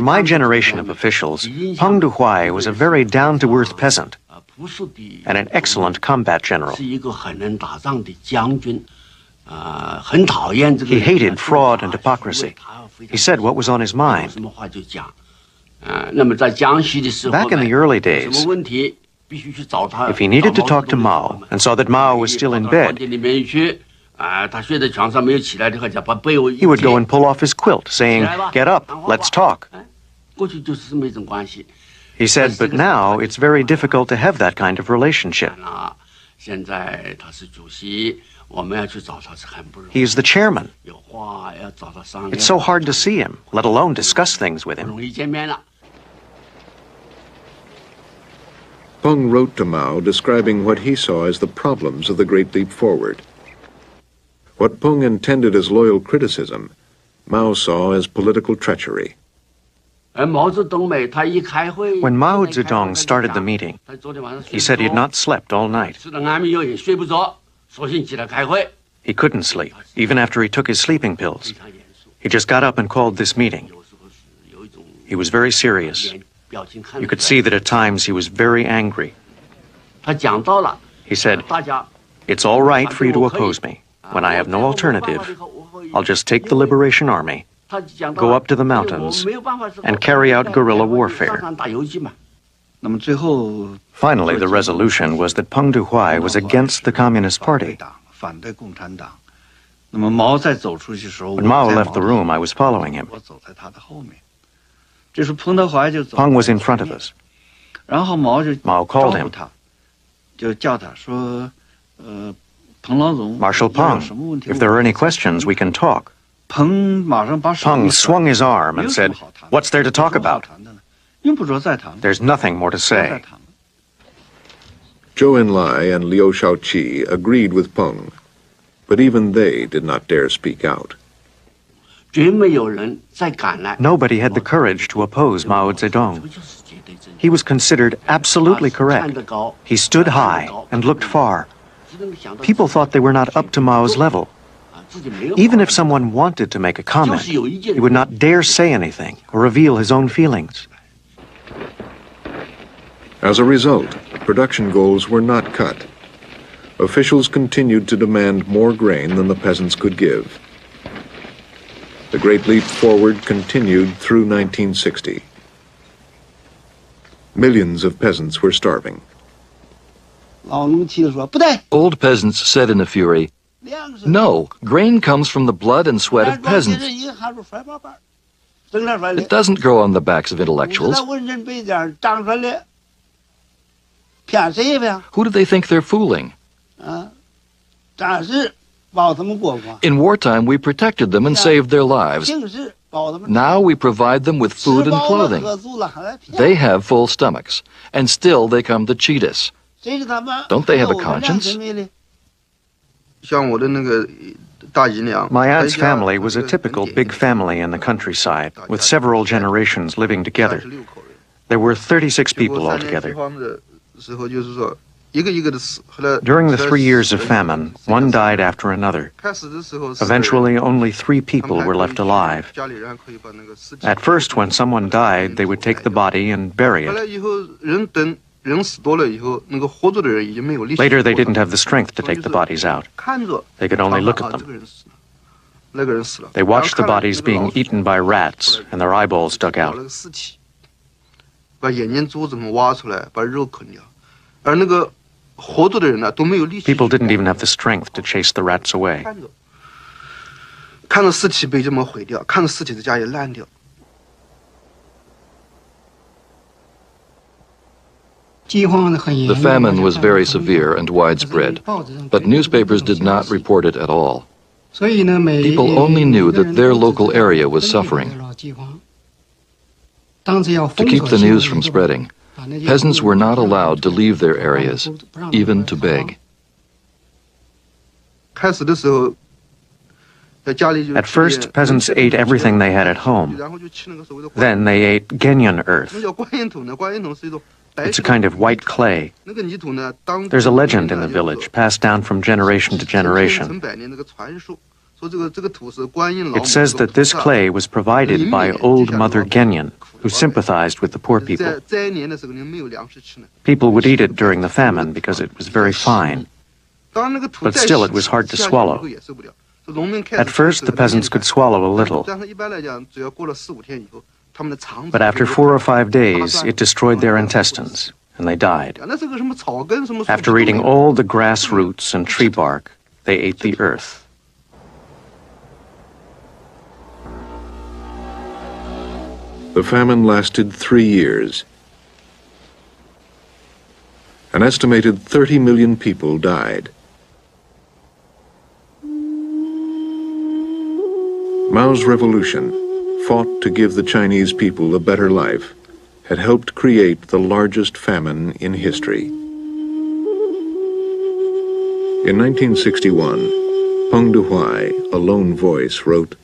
my generation of officials, Peng Dehuai was a very down-to-earth peasant and an excellent combat general. He hated fraud and hypocrisy. He said what was on his mind. Back in the early days, if he needed to talk to Mao and saw that Mao was still in bed, he would go and pull off his quilt, saying, "Get up, let's talk." He said, but now it's very difficult to have that kind of relationship. He is the chairman. It's so hard to see him, let alone discuss things with him. Peng wrote to Mao describing what he saw as the problems of the Great Leap Forward. What Peng intended as loyal criticism, Mao saw as political treachery. When Mao Zedong started the meeting, he said he had not slept all night. He couldn't sleep, even after he took his sleeping pills. He just got up and called this meeting. He was very serious. You could see that at times he was very angry. He said, "It's all right for you to oppose me. When I have no alternative, I'll just take the Liberation Army, go up to the mountains, and carry out guerrilla warfare." Finally, the resolution was that Peng Dehuai was against the Communist Party. When Mao left the room, I was following him. Peng was in front of us. Mao called him. "Marshal Peng, if there are any questions, we can talk." Peng swung his arm and said, "What's there to talk about? There's nothing more to say." Zhou Enlai and Liu Shaoqi agreed with Peng, but even they did not dare speak out. Nobody had the courage to oppose Mao Zedong. He was considered absolutely correct. He stood high and looked far. People thought they were not up to Mao's level. Even if someone wanted to make a comment, he would not dare say anything or reveal his own feelings. As a result, production goals were not cut. Officials continued to demand more grain than the peasants could give. The Great Leap Forward continued through 1960. Millions of peasants were starving. Old peasants said in a fury, "No, grain comes from the blood and sweat of peasants. It doesn't grow on the backs of intellectuals. Who do they think they're fooling?" In wartime, we protected them and saved their lives. Now we provide them with food and clothing. They have full stomachs, and still they come to cheat us. Don't they have a conscience? My aunt's family was a typical big family in the countryside, with several generations living together. There were 36 people altogether. During the 3 years of famine, one died after another. Eventually, only 3 people were left alive. At first, when someone died, they would take the body and bury it. Later, they didn't have the strength to take the bodies out. They could only look at them. They watched the bodies being eaten by rats and their eyeballs dug out. People didn't even have the strength to chase the rats away. The famine was very severe and widespread, but newspapers did not report it at all. People only knew that their local area was suffering. To keep the news from spreading, peasants were not allowed to leave their areas, even to beg. At first, peasants ate everything they had at home. Then they ate Genyan earth. It's a kind of white clay. There's a legend in the village, passed down from generation to generation. It says that this clay was provided by Old Mother Genyan, who sympathized with the poor people. People would eat it during the famine because it was very fine. But still, it was hard to swallow. At first, the peasants could swallow a little. But after 4 or 5 days, it destroyed their intestines, and they died. After eating all the grass roots and tree bark, they ate the earth. The famine lasted 3 years. An estimated 30 million people died. Mao's revolution, fought to give the Chinese people a better life, had helped create the largest famine in history. In 1961, Peng Dehuai, a lone voice, wrote,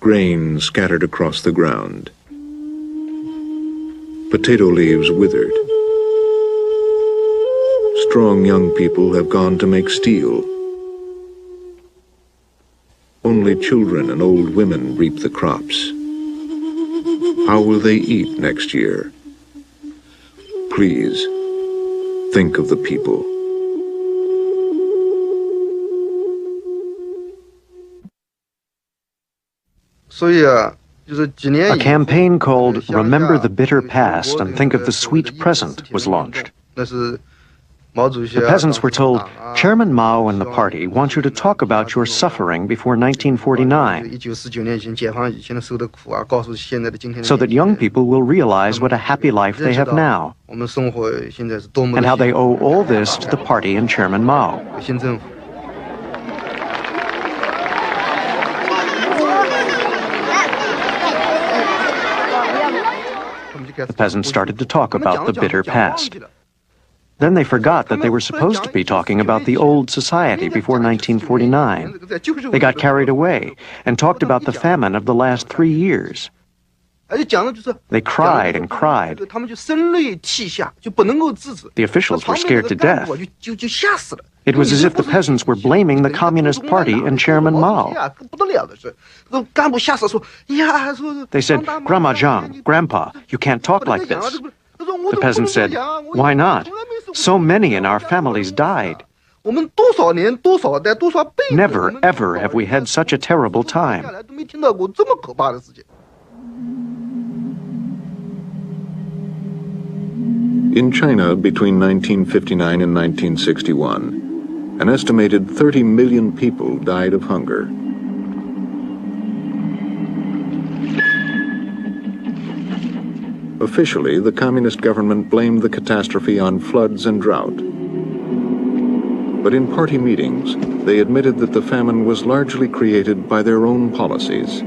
"Grain scattered across the ground. Potato leaves withered. Strong young people have gone to make steel. Only children and old women reap the crops. How will they eat next year? Please, think of the people." A campaign called Remember the Bitter Past and Think of the Sweet Present was launched. The peasants were told, Chairman Mao and the party want you to talk about your suffering before 1949 so that young people will realize what a happy life they have now and how they owe all this to the party and Chairman Mao. The peasants started to talk about the bitter past. Then they forgot that they were supposed to be talking about the old society before 1949. They got carried away and talked about the famine of the last 3 years. They cried and cried. The officials were scared to death. It was as if the peasants were blaming the Communist Party and Chairman Mao. They said, Grandma Zhang, Grandpa, you can't talk like this. The peasant said, why not? So many in our families died. Never, ever have we had such a terrible time. In China, between 1959 and 1961, an estimated 30 million people died of hunger. Officially, the communist government blamed the catastrophe on floods and drought. But in party meetings, they admitted that the famine was largely created by their own policies.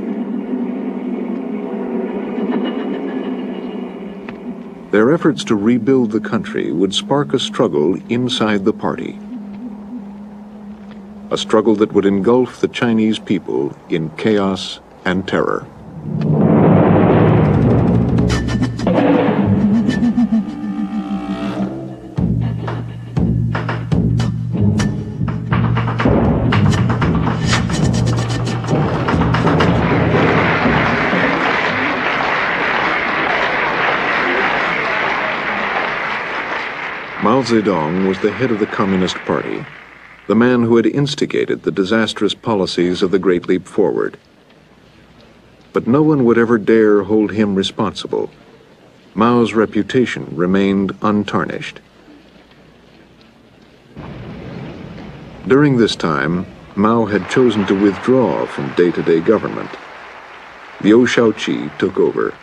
Their efforts to rebuild the country would spark a struggle inside the party. A struggle that would engulf the Chinese people in chaos and terror. Mao Zedong was the head of the Communist Party, the man who had instigated the disastrous policies of the Great Leap Forward. But no one would ever dare hold him responsible. Mao's reputation remained untarnished. During this time, Mao had chosen to withdraw from day-to-day government. Liu Shaoqi took over.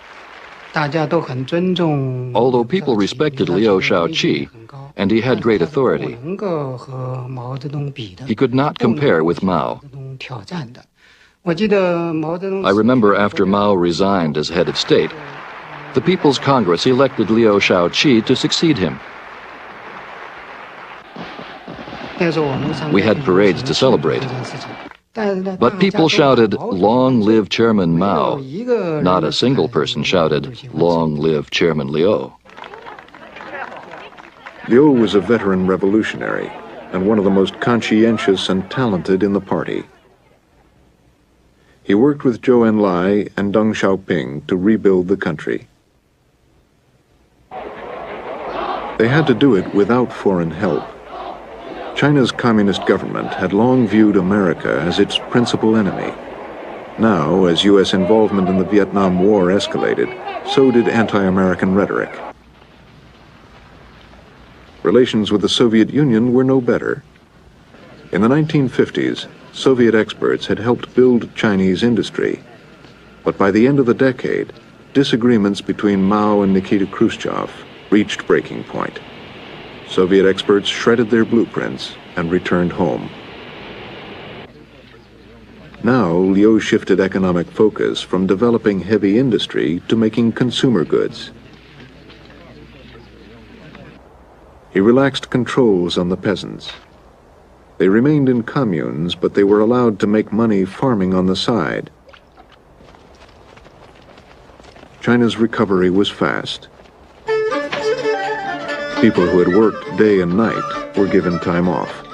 Although people respected Liu Shaoqi, and he had great authority, he could not compare with Mao. I remember after Mao resigned as head of state, the People's Congress elected Liu Shaoqi to succeed him. We had parades to celebrate. But people shouted, "Long live Chairman Mao." Not a single person shouted, "Long live Chairman Liu." Liu was a veteran revolutionary and one of the most conscientious and talented in the party. He worked with Zhou Enlai and Deng Xiaoping to rebuild the country. They had to do it without foreign help. China's communist government had long viewed America as its principal enemy. Now, as U.S. involvement in the Vietnam War escalated, so did anti-American rhetoric. Relations with the Soviet Union were no better. In the 1950s, Soviet experts had helped build Chinese industry, but by the end of the decade, disagreements between Mao and Nikita Khrushchev reached breaking point. Soviet experts shredded their blueprints and returned home. Now, Liu shifted economic focus from developing heavy industry to making consumer goods. He relaxed controls on the peasants. They remained in communes, but they were allowed to make money farming on the side. China's recovery was fast. People who had worked day and night were given time off.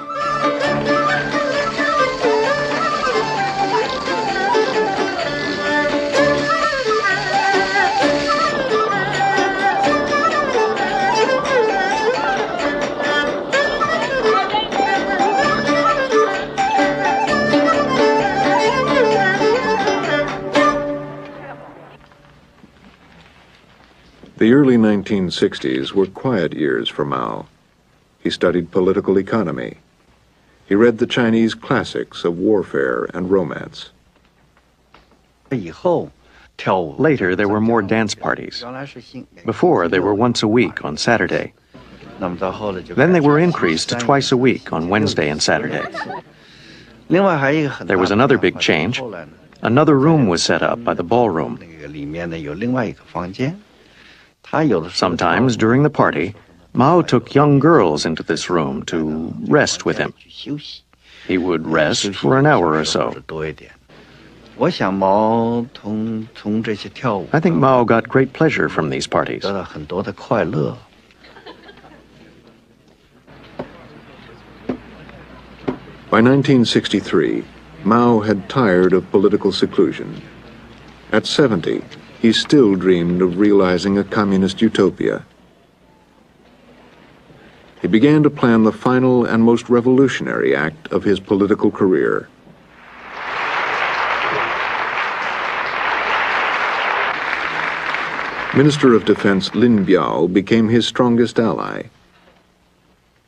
The early 1960s were quiet years for Mao. He studied political economy. He read the Chinese classics of warfare and romance. Later, there were more dance parties. Before, they were once a week on Saturday. Then they were increased to twice a week on Wednesday and Saturday. There was another big change. Another room was set up by the ballroom. Sometimes, during the party, Mao took young girls into this room to rest with him. He would rest for an hour or so. I think Mao got great pleasure from these parties. By 1963, Mao had tired of political seclusion. At 70, he still dreamed of realizing a communist utopia. He began to plan the final and most revolutionary act of his political career. Minister of Defense Lin Biao became his strongest ally.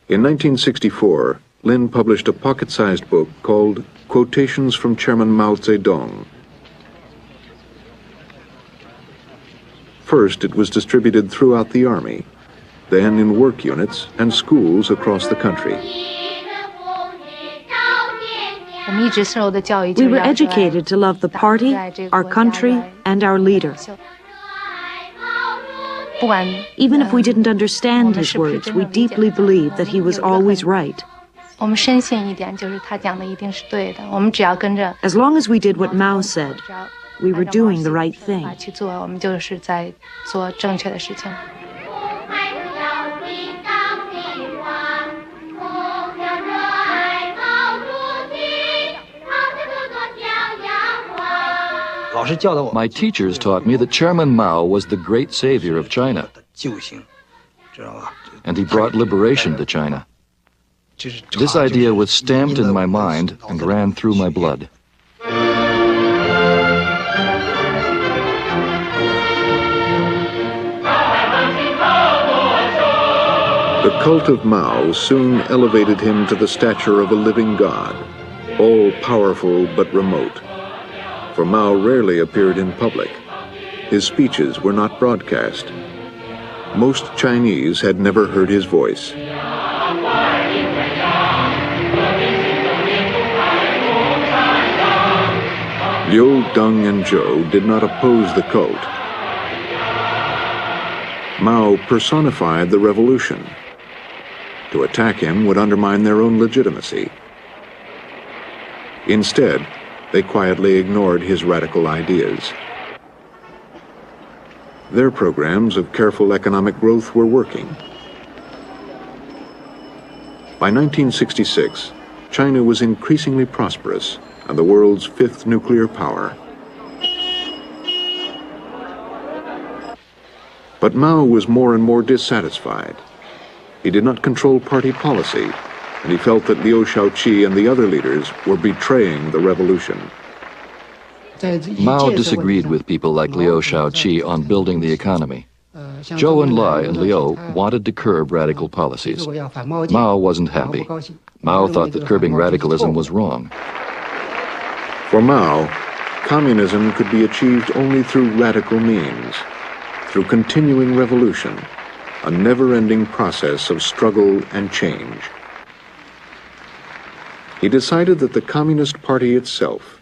In 1964, Lin published a pocket-sized book called Quotations from Chairman Mao Zedong. First, it was distributed throughout the army, then in work units and schools across the country. We were educated to love the party, our country, and our leader. Even if we didn't understand his words, we deeply believed that he was always right. As long as we did what Mao said, we were doing the right thing. My teachers taught me that Chairman Mao was the great savior of China, and he brought liberation to China. This idea was stamped in my mind and ran through my blood. The cult of Mao soon elevated him to the stature of a living god, all-powerful but remote. For Mao rarely appeared in public. His speeches were not broadcast. Most Chinese had never heard his voice. Liu, Deng, and Zhou did not oppose the cult. Mao personified the revolution. To attack him would undermine their own legitimacy. Instead, they quietly ignored his radical ideas. Their programs of careful economic growth were working. By 1966, China was increasingly prosperous and the world's fifth nuclear power. But Mao was more and more dissatisfied. He did not control party policy, and he felt that Liu Shaoqi and the other leaders were betraying the revolution. Mao disagreed with people like Liu Shaoqi on building the economy. Zhou Enlai and Liu wanted to curb radical policies. Mao wasn't happy. Mao thought that curbing radicalism was wrong. For Mao, communism could be achieved only through radical means, through continuing revolution, a never-ending process of struggle and change. He decided that the Communist Party itself,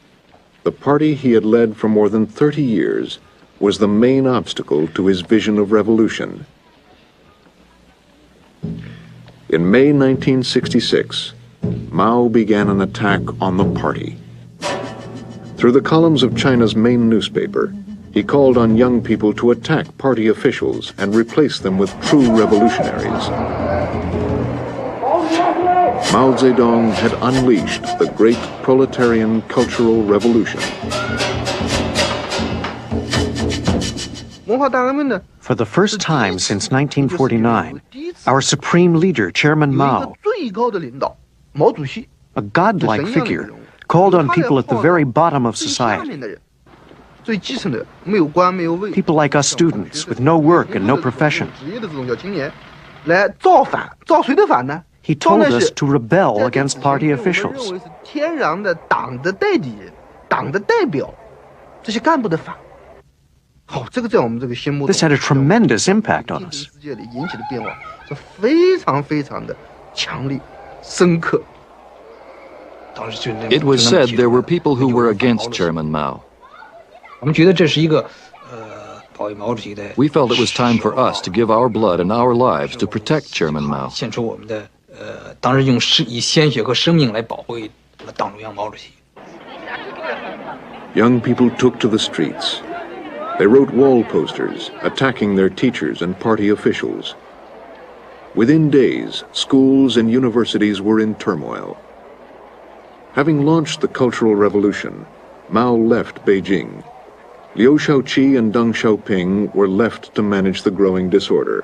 the party he had led for more than 30 years, was the main obstacle to his vision of revolution. In May 1966, Mao began an attack on the party. Through the columns of China's main newspaper, he called on young people to attack party officials and replace them with true revolutionaries. Mao Zedong had unleashed the great proletarian cultural revolution. For the first time since 1949, our supreme leader, Chairman Mao, a godlike figure, called on people at the very bottom of society. People like us students with no work and no profession. He told us to rebel against party officials. This had a tremendous impact on us. It was said there were people who were against Chairman Mao. We felt it was time for us to give our blood and our lives to protect Chairman Mao. Young people took to the streets. They wrote wall posters attacking their teachers and party officials. Within days, schools and universities were in turmoil. Having launched the Cultural Revolution, Mao left Beijing. Liu Shaoqi and Deng Xiaoping were left to manage the growing disorder.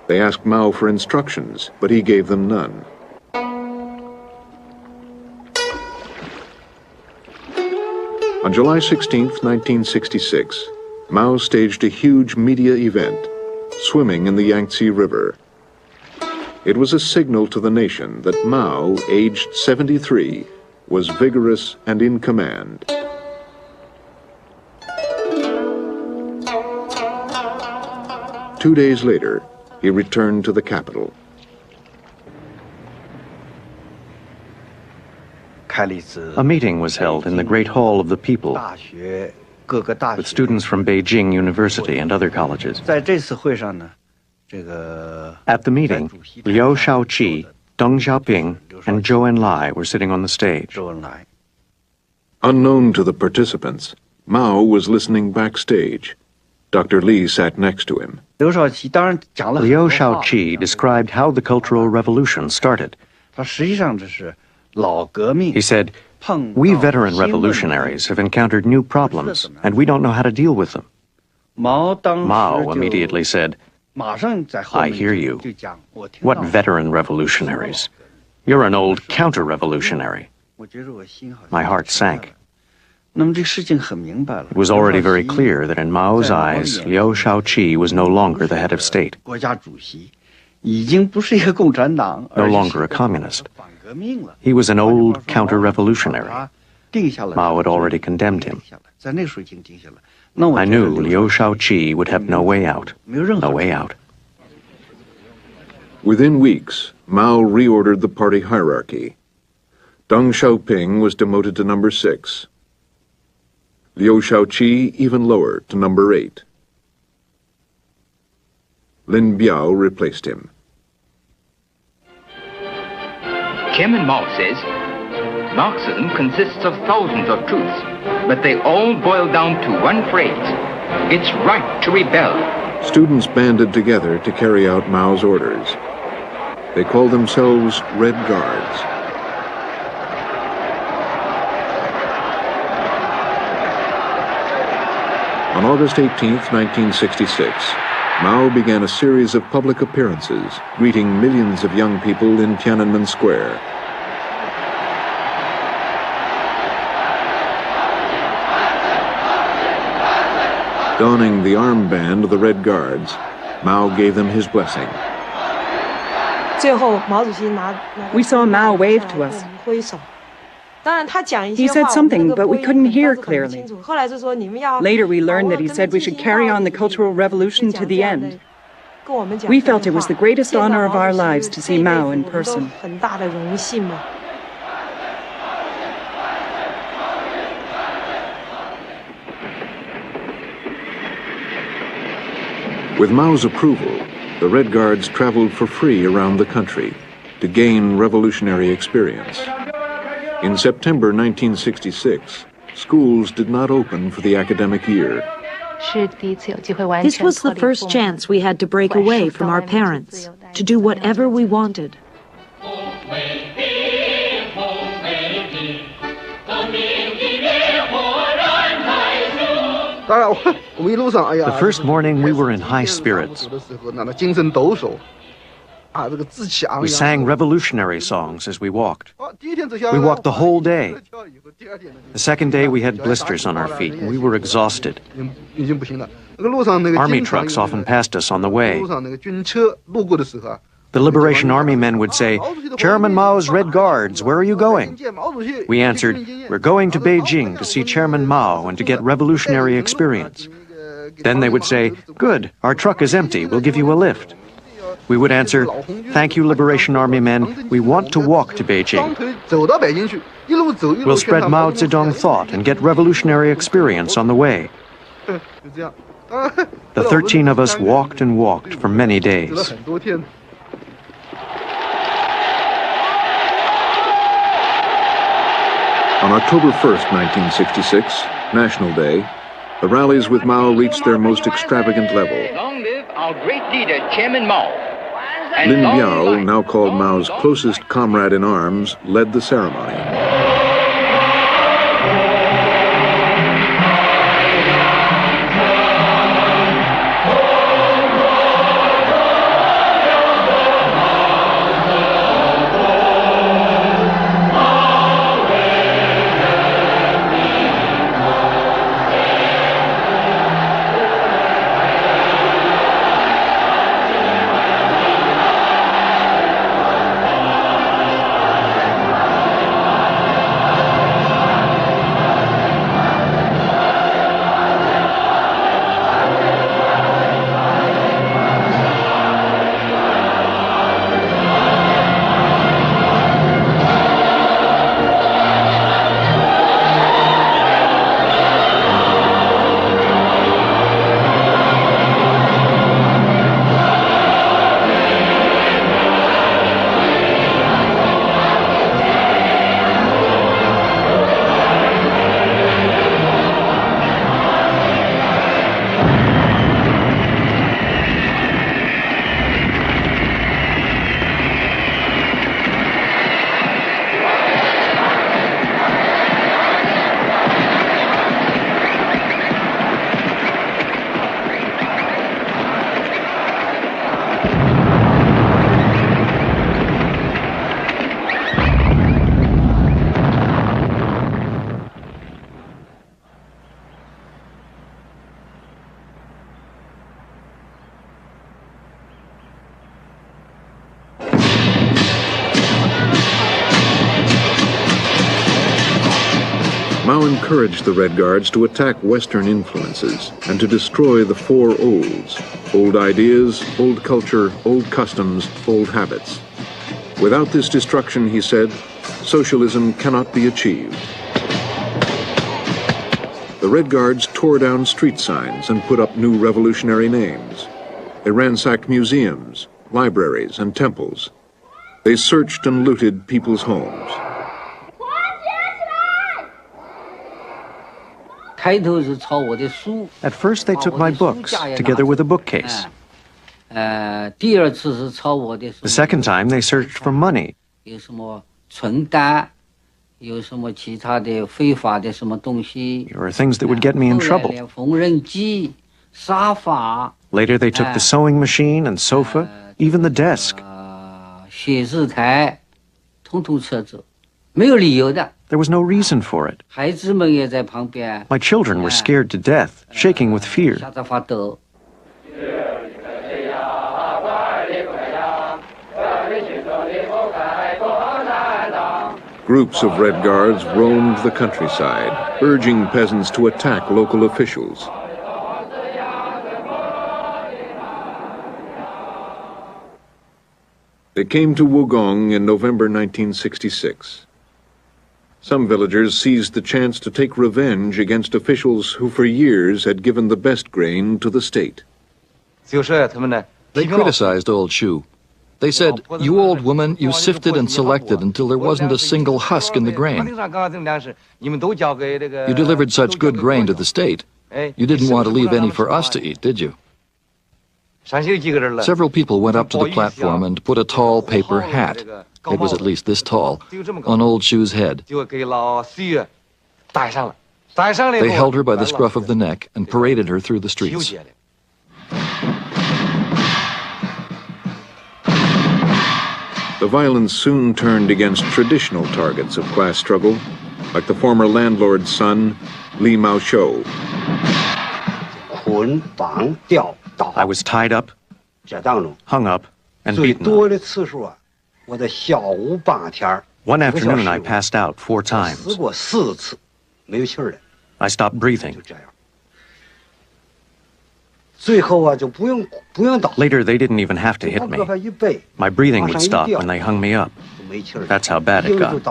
They asked Mao for instructions, but he gave them none. On July 16, 1966, Mao staged a huge media event, swimming in the Yangtze River. It was a signal to the nation that Mao, aged 73, was vigorous and in command. Two days later, he returned to the capital. A meeting was held in the Great Hall of the People with students from Beijing University and other colleges. At the meeting, Liu Shaoqi, Deng Xiaoping, and Zhou Enlai were sitting on the stage. Unknown to the participants, Mao was listening backstage. Dr. Li sat next to him. Liu Shaoqi described how the Cultural Revolution started. He said, "We veteran revolutionaries have encountered new problems, and we don't know how to deal with them." Mao immediately said, "I hear you. What veteran revolutionaries? You're an old counter-revolutionary." My heart sank. It was already very clear that in Mao's eyes, Liu Shaoqi was no longer the head of state, no longer a communist. He was an old counter-revolutionary. Mao had already condemned him. I knew Liu Shaoqi would have no way out. No way out. Within weeks, Mao reordered the party hierarchy. Deng Xiaoping was demoted to number 6. Liu Shaoqi even lower to number 8. Lin Biao replaced him. Chairman Mao says, Marxism consists of thousands of truths, but they all boil down to one phrase. It's right to rebel. Students banded together to carry out Mao's orders. They called themselves Red Guards. On August 18, 1966, Mao began a series of public appearances, greeting millions of young people in Tiananmen Square. Donning the armband of the Red Guards, Mao gave them his blessing. We saw Mao wave to us. He said something, but we couldn't hear clearly. Later we learned that he said we should carry on the Cultural Revolution to the end. We felt it was the greatest honor of our lives to see Mao in person. With Mao's approval, the Red Guards traveled for free around the country to gain revolutionary experience. In September 1966, schools did not open for the academic year. This was the first chance we had to break away from our parents, to do whatever we wanted. The first morning we were in high spirits. We sang revolutionary songs as we walked. We walked the whole day. The second day we had blisters on our feet and we were exhausted. Army trucks often passed us on the way. The Liberation Army men would say, "Chairman Mao's Red Guards, where are you going?" We answered, "We're going to Beijing to see Chairman Mao and to get revolutionary experience." Then they would say, "Good, our truck is empty, we'll give you a lift." We would answer, "Thank you, Liberation Army men, we want to walk to Beijing. We'll spread Mao Zedong thought and get revolutionary experience on the way." The 13 of us walked and walked for many days. On October 1st, 1966, National Day, the rallies with Mao reached their most extravagant level. Long live our great leader, Chairman Mao. And Lin long Biao, life now called Mao's closest comrade in arms, led the ceremony. Mao encouraged the Red Guards to attack Western influences and to destroy the four olds: old ideas, old culture, old customs, old habits. Without this destruction, he said, socialism cannot be achieved. The Red Guards tore down street signs and put up new revolutionary names. They ransacked museums, libraries, and temples. They searched and looted people's homes. At first they took my books, together with a bookcase. The second time they searched for money. There were things that would get me in trouble. Later they took the sewing machine and sofa, even the desk. There was no reason for it. My children were scared to death, shaking with fear. Groups of Red Guards roamed the countryside, urging peasants to attack local officials. They came to Wugong in November 1966. Some villagers seized the chance to take revenge against officials who for years had given the best grain to the state. They criticized old Shu. They said, "You old woman, you sifted and selected until there wasn't a single husk in the grain. You delivered such good grain to the state. You didn't want to leave any for us to eat, did you?" Several people went up to the platform and put a tall paper hat, it was at least this tall, on old Shu's head. They held her by the scruff of the neck and paraded her through the streets. The violence soon turned against traditional targets of class struggle, like the former landlord's son, Li Maoshou. I was tied up, hung up, and beaten up. One afternoon I passed out 4 times. I stopped breathing. Later, they didn't even have to hit me. My breathing would stop when they hung me up. That's how bad it got.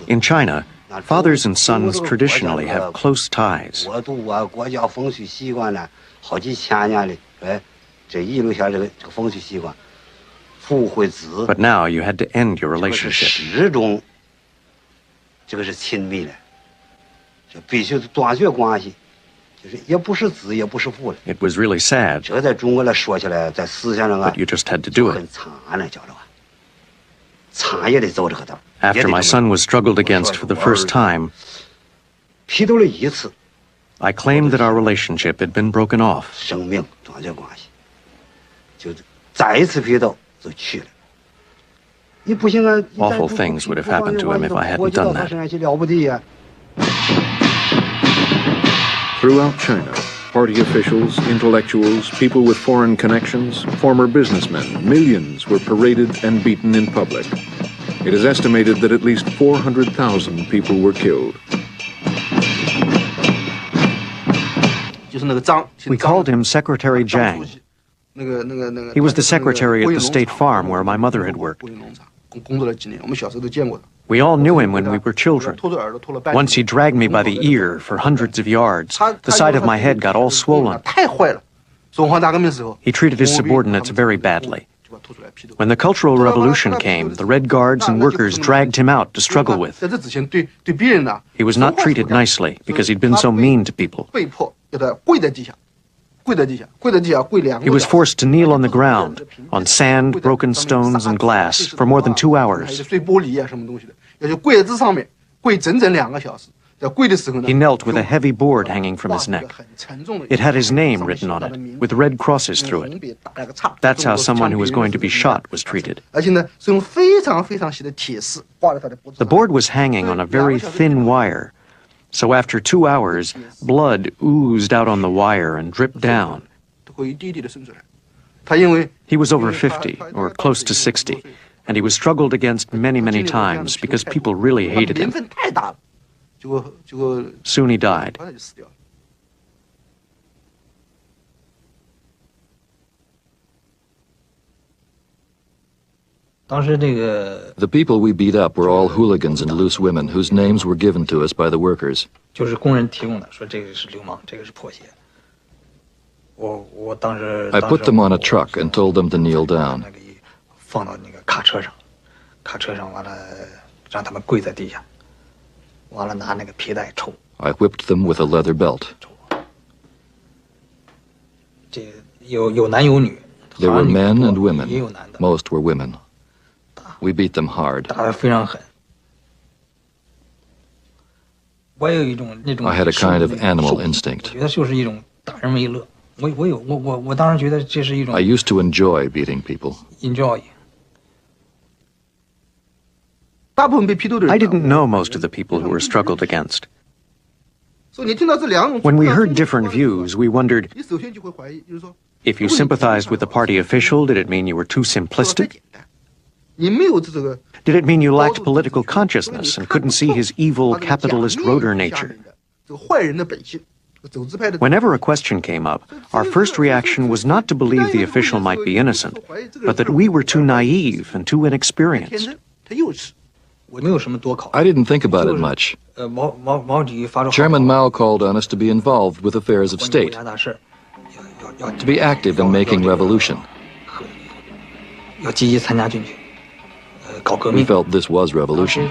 In China, fathers and sons traditionally have close ties. But now you had to end your relationship. It was really sad, but you just had to do it. After my son was struggled against for the first time, I claimed that our relationship had been broken off. Awful things would have happened to him if I hadn't done that. Throughout China, party officials, intellectuals, people with foreign connections, former businessmen, millions were paraded and beaten in public. It is estimated that at least 400,000 people were killed. We called him Secretary Zhang. He was the secretary at the state farm where my mother had worked. We all knew him when we were children. Once he dragged me by the ear for hundreds of yards. The side of my head got all swollen. He treated his subordinates very badly. When the Cultural Revolution came, the Red Guards and workers dragged him out to struggle with. He was not treated nicely because he'd been so mean to people. He was forced to kneel on the ground, on sand, broken stones, and glass for more than 2 hours. He knelt with a heavy board hanging from his neck. It had his name written on it, with red crosses through it. That's how someone who was going to be shot was treated. The board was hanging on a very thin wire. So after 2 hours, blood oozed out on the wire and dripped down. He was over 50, or close to 60, and he was struggled against many, many times because people really hated him. Soon he died. The people we beat up were all hooligans and loose women whose names were given to us by the workers. I put them on a truck and told them to kneel down. I whipped them with a leather belt. There were men and women. Most were women. We beat them hard. I had a kind of animal instinct. I used to enjoy beating people. I didn't know most of the people who were struggled against. When we heard different views, we wondered, if you sympathized with the party official, did it mean you were too simplistic? Did it mean you lacked political consciousness and couldn't see his evil capitalist roader nature? Whenever a question came up, our first reaction was not to believe the official might be innocent, but that we were too naive and too inexperienced. I didn't think about it much. Chairman Mao called on us to be involved with affairs of state, to be active in making revolution. We felt this was revolution.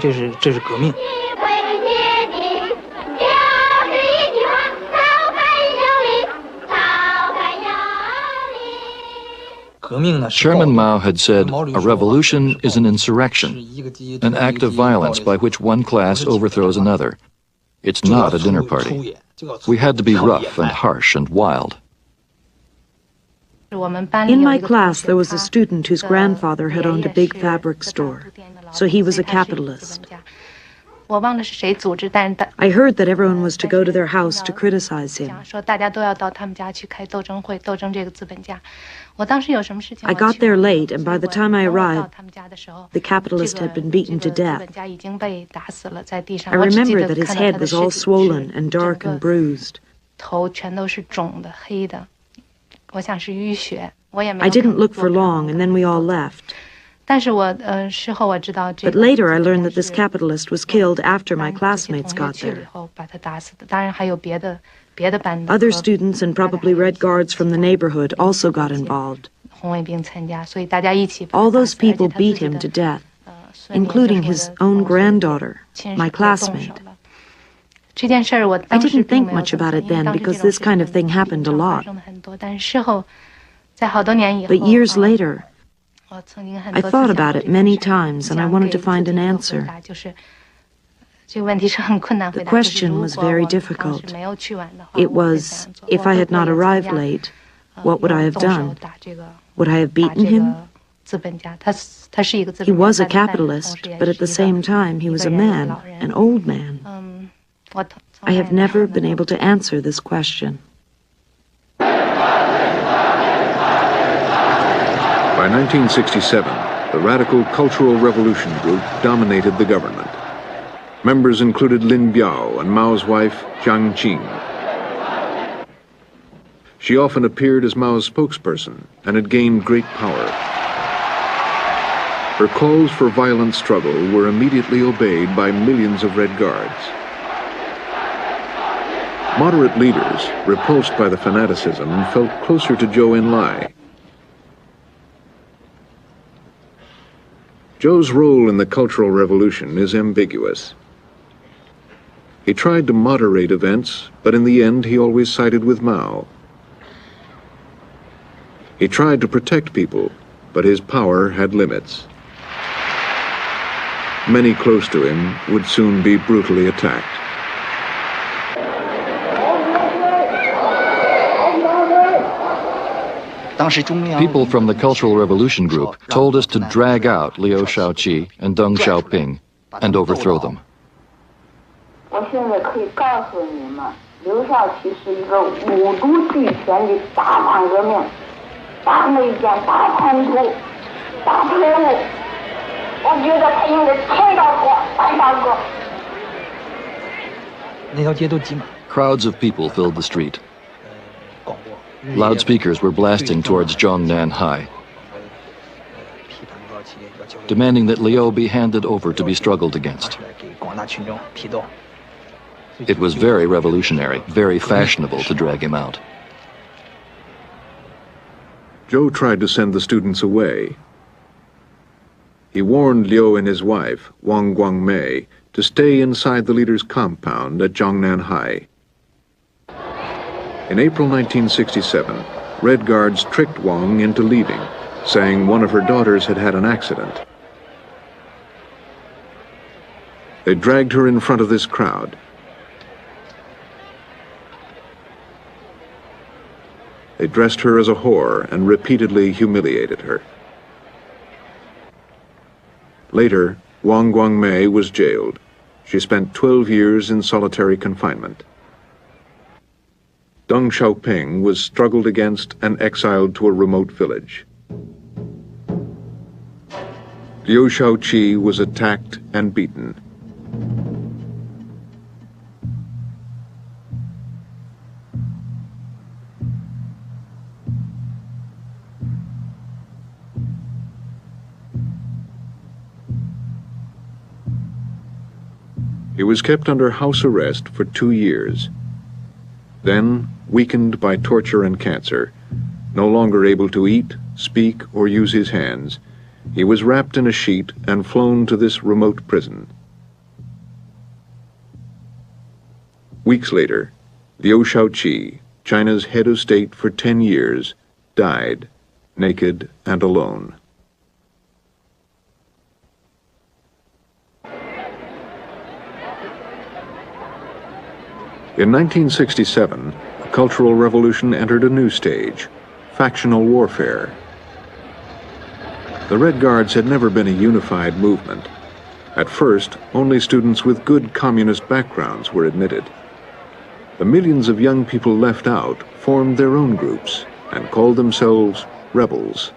Chairman Mao had said, a revolution is an insurrection, an act of violence by which one class overthrows another. It's not a dinner party. We had to be rough and harsh and wild. In my class, there was a student whose grandfather had owned a big fabric store, so he was a capitalist. I heard that everyone was to go to their house to criticize him. I got there late, and by the time I arrived, the capitalist had been beaten to death. I remember that his head was all swollen and dark and bruised. I didn't look for long, and then we all left. But later I learned that this capitalist was killed after my classmates got there. Other students and probably Red Guards from the neighborhood also got involved. All those people beat him to death, including his own granddaughter, my classmate. I didn't think much about it then because this kind of thing happened a lot. But years later, I thought about it many times and I wanted to find an answer. The question was very difficult. It was, if I had not arrived late, what would I have done? Would I have beaten him? He was a capitalist, but at the same time he was a man, an old man. I have never been able to answer this question. By 1967, the Radical Cultural Revolution Group dominated the government. Members included Lin Biao and Mao's wife, Jiang Qing. She often appeared as Mao's spokesperson and had gained great power. Her calls for violent struggle were immediately obeyed by millions of Red Guards. Moderate leaders, repulsed by the fanaticism, felt closer to Zhou Enlai. Zhou's role in the Cultural Revolution is ambiguous. He tried to moderate events, but in the end he always sided with Mao. He tried to protect people, but his power had limits. Many close to him would soon be brutally attacked. People from the Cultural Revolution Group told us to drag out Liu Shaoqi and Deng Xiaoping and overthrow them. Crowds of people filled the street. Loudspeakers were blasting towards Zhongnan High, demanding that Liu be handed over to be struggled against. It was very revolutionary, very fashionable to drag him out. Zhou tried to send the students away. He warned Liu and his wife, Wang Guangmei, to stay inside the leader's compound at Zhongnan High. In April 1967, Red Guards tricked Wang into leaving, saying one of her daughters had had an accident. They dragged her in front of this crowd. They dressed her as a whore and repeatedly humiliated her. Later, Wang Guangmei was jailed. She spent 12 years in solitary confinement. Deng Xiaoping was struggled against and exiled to a remote village. Liu Shaoqi was attacked and beaten. He was kept under house arrest for 2 years. Then, weakened by torture and cancer, no longer able to eat, speak, or use his hands, he was wrapped in a sheet and flown to this remote prison. Weeks later, Liu Shaoqi, China's head of state for 10 years, died, naked and alone. In 1967, the Cultural Revolution entered a new stage, factional warfare. The Red Guards had never been a unified movement. At first, only students with good communist backgrounds were admitted. The millions of young people left out formed their own groups and called themselves rebels.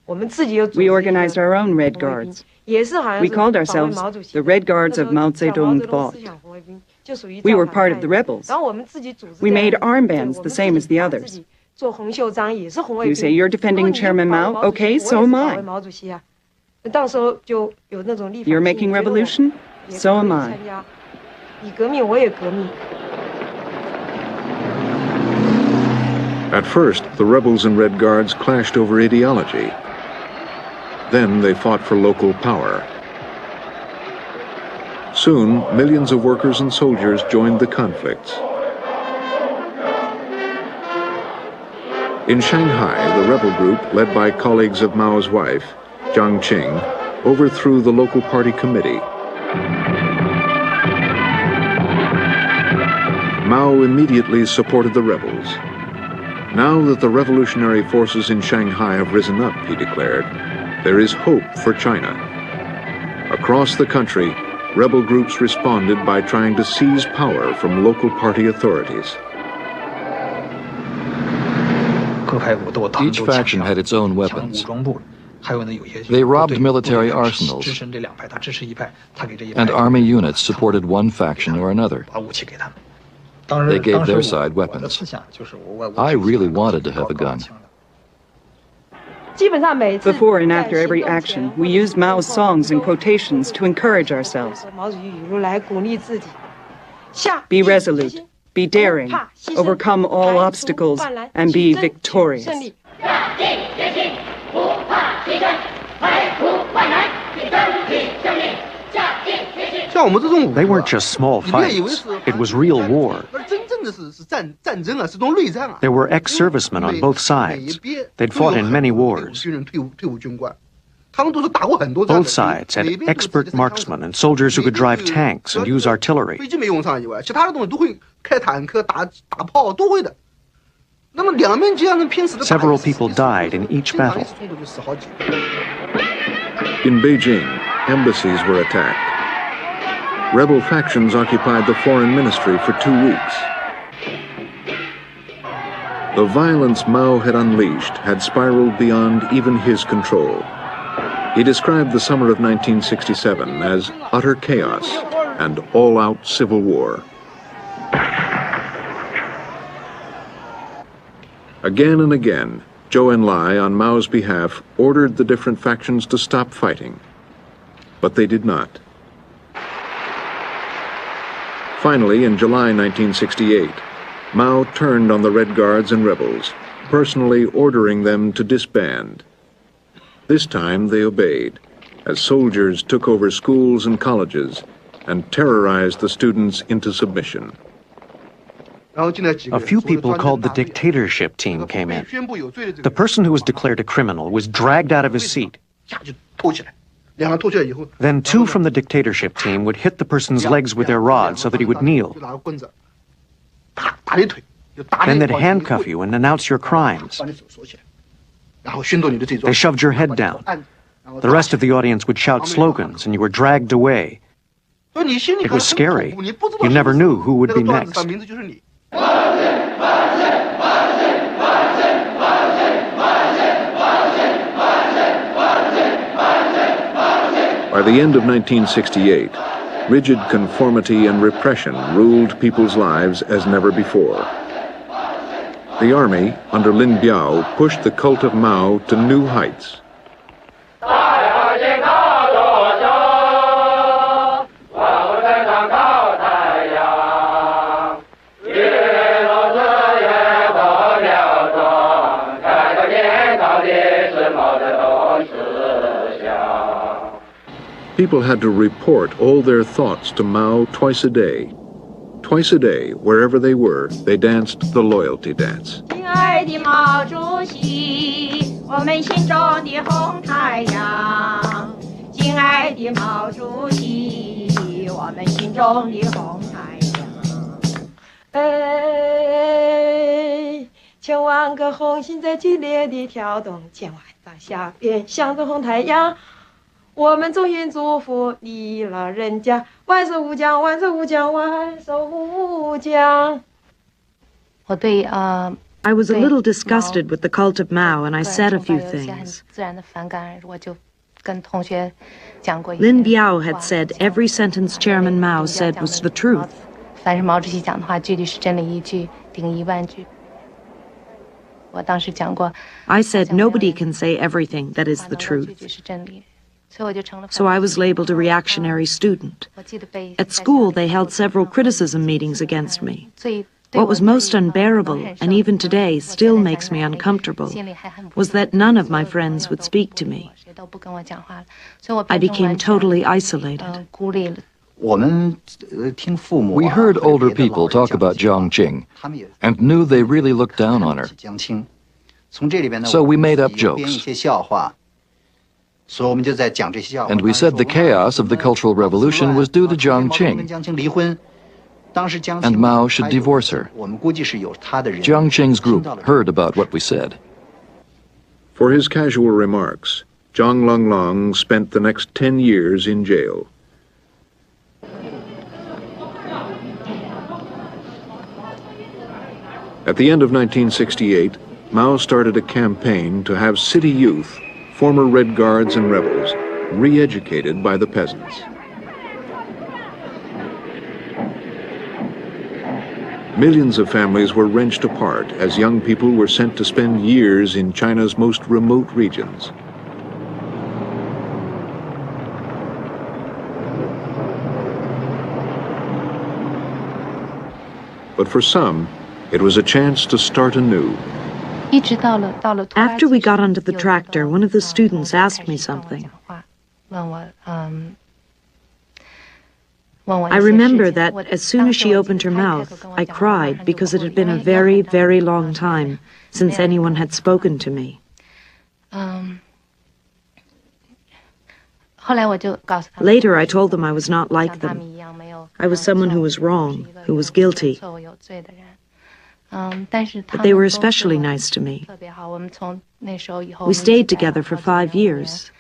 We organized our own Red Guards. We called ourselves the Red Guards of Mao Zedong thought. We were part of the rebels. We made armbands the same as the others. You say you're defending Chairman Mao? Okay, so am I. You're making revolution? So am I. At first, the rebels and Red Guards clashed over ideology. Then they fought for local power. Soon, millions of workers and soldiers joined the conflicts. In Shanghai, the rebel group, led by colleagues of Mao's wife, Jiang Qing, overthrew the local party committee. Mao immediately supported the rebels. Now that the revolutionary forces in Shanghai have risen up, he declared, there is hope for China. Across the country, rebel groups responded by trying to seize power from local party authorities. Each faction had its own weapons. They robbed military arsenals, and army units supported one faction or another. They gave their side weapons. I really wanted to have a gun. Before and after every action, we used Mao's songs and quotations to encourage ourselves. Be resolute, be daring, overcome all obstacles, and be victorious. They weren't just small fights. It was real war. There were ex-servicemen on both sides. They'd fought in many wars. Both sides had expert marksmen and soldiers who could drive tanks and use artillery. Several people died in each battle. In Beijing, embassies were attacked. Rebel factions occupied the foreign ministry for 2 weeks. The violence Mao had unleashed had spiraled beyond even his control. He described the summer of 1967 as utter chaos and all-out civil war. Again and again, Zhou Enlai, on Mao's behalf, ordered the different factions to stop fighting. But they did not. Finally, in July 1968, Mao turned on the Red Guards and rebels, personally ordering them to disband. This time they obeyed, as soldiers took over schools and colleges and terrorized the students into submission. A few people called the dictatorship team came in. The person who was declared a criminal was dragged out of his seat. Then 2 from the dictatorship team would hit the person's legs with their rods so that he would kneel. Then they'd handcuff you and announce your crimes. They shoved your head down. The rest of the audience would shout slogans, and you were dragged away. It was scary. You never knew who would be next. By the end of 1968, rigid conformity and repression ruled people's lives as never before. The army, under Lin Biao, pushed the cult of Mao to new heights. People had to report all their thoughts to Mao twice a day. Twice a day, wherever they were, they danced the loyalty dance. I was a little disgusted with the cult of Mao, and I said a few things. Lin Biao had said every sentence Chairman Mao said was the truth. I said nobody can say everything that is the truth. So I was labeled a reactionary student. At school, they held several criticism meetings against me. What was most unbearable, and even today still makes me uncomfortable, was that none of my friends would speak to me. I became totally isolated. We heard older people talk about Jiang Qing and knew they really looked down on her. So we made up jokes. And we said the chaos of the Cultural Revolution was due to Jiang Qing, and Mao should divorce her. Jiang Qing's group heard about what we said. For his casual remarks, Zhang Longlong spent the next 10 years in jail. At the end of 1968, Mao started a campaign to have city youth, former Red Guards and rebels, re-educated by the peasants. Millions of families were wrenched apart as young people were sent to spend years in China's most remote regions. But for some, it was a chance to start anew. After we got onto the tractor, one of the students asked me something. I remember that as soon as she opened her mouth, I cried because it had been a very, very long time since anyone had spoken to me. Later, I told them I was not like them. I was someone who was wrong, who was guilty. But they were especially nice to me. We stayed together for 5 years.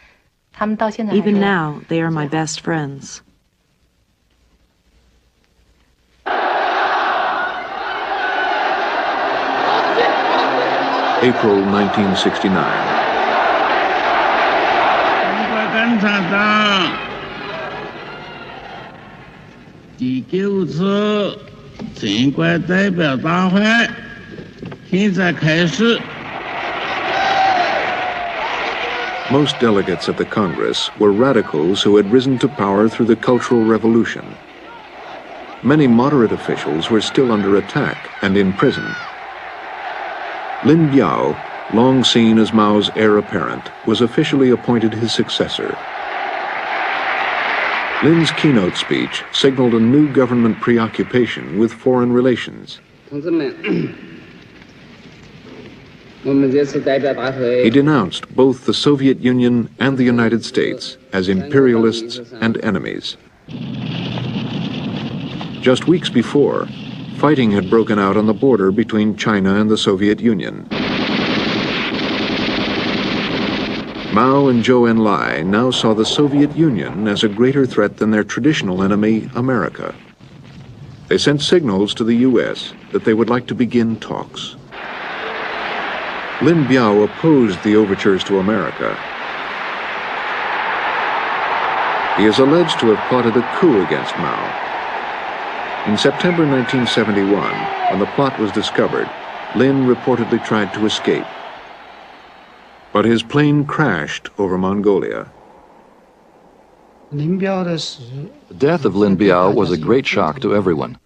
Even now, they are my best friends. April 1969. Most delegates at the Congress were radicals who had risen to power through the Cultural Revolution. Many moderate officials were still under attack and in prison. Lin Biao, long seen as Mao's heir apparent, was officially appointed his successor. Lin's keynote speech signaled a new government preoccupation with foreign relations. He denounced both the Soviet Union and the United States as imperialists and enemies. Just weeks before, fighting had broken out on the border between China and the Soviet Union. Mao and Zhou Enlai now saw the Soviet Union as a greater threat than their traditional enemy, America. They sent signals to the U.S. that they would like to begin talks. Lin Biao opposed the overtures to America. He is alleged to have plotted a coup against Mao. In September 1971, when the plot was discovered, Lin reportedly tried to escape. But his plane crashed over Mongolia. The death of Lin Biao was a great shock to everyone.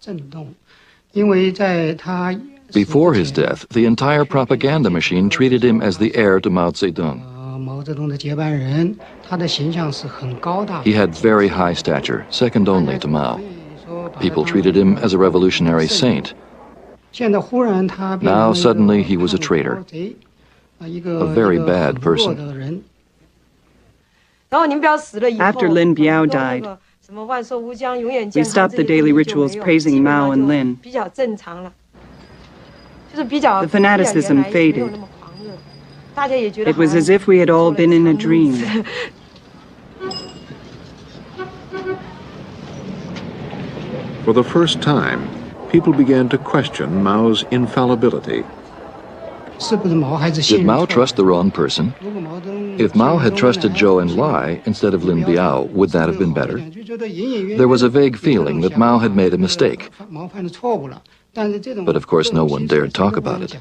Before his death, the entire propaganda machine treated him as the heir to Mao Zedong. He had very high stature, second only to Mao. People treated him as a revolutionary saint. Now suddenly he was a traitor, a very bad person. After Lin Biao died, we stopped the daily rituals praising Mao and Lin. The fanaticism faded. It was as if we had all been in a dream. For the first time, people began to question Mao's infallibility. Did Mao trust the wrong person? If Mao had trusted Zhou Enlai instead of Lin Biao, would that have been better? There was a vague feeling that Mao had made a mistake. But of course no one dared talk about it.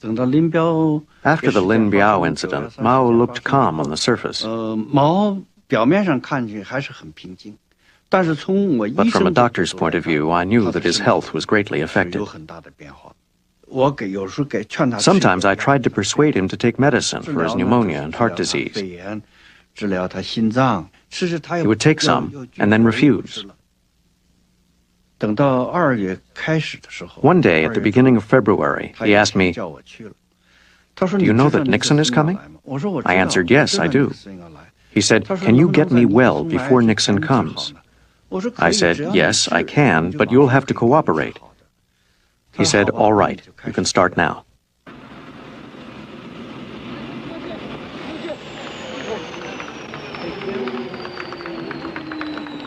After the Lin Biao incident, Mao looked calm on the surface. But from a doctor's point of view, I knew that his health was greatly affected. Sometimes I tried to persuade him to take medicine for his pneumonia and heart disease. He would take some and then refuse. One day, at the beginning of February, he asked me, "Do you know that Nixon is coming?" I answered, "Yes, I do." He said, "Can you get me well before Nixon comes?" I said, "Yes, I can, but you'll have to cooperate." He said, "All right, you can start now."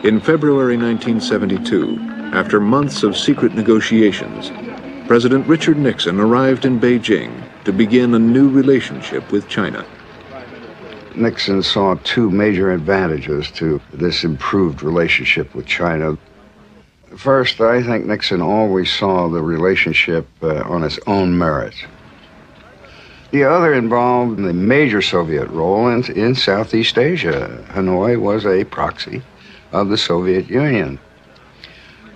In February 1972, after months of secret negotiations, President Richard Nixon arrived in Beijing to begin a new relationship with China. Nixon saw two major advantages to this improved relationship with China. First, I think Nixon always saw the relationship on its own merits. The other involved the major Soviet role in Southeast Asia. Hanoi was a proxy of the Soviet Union.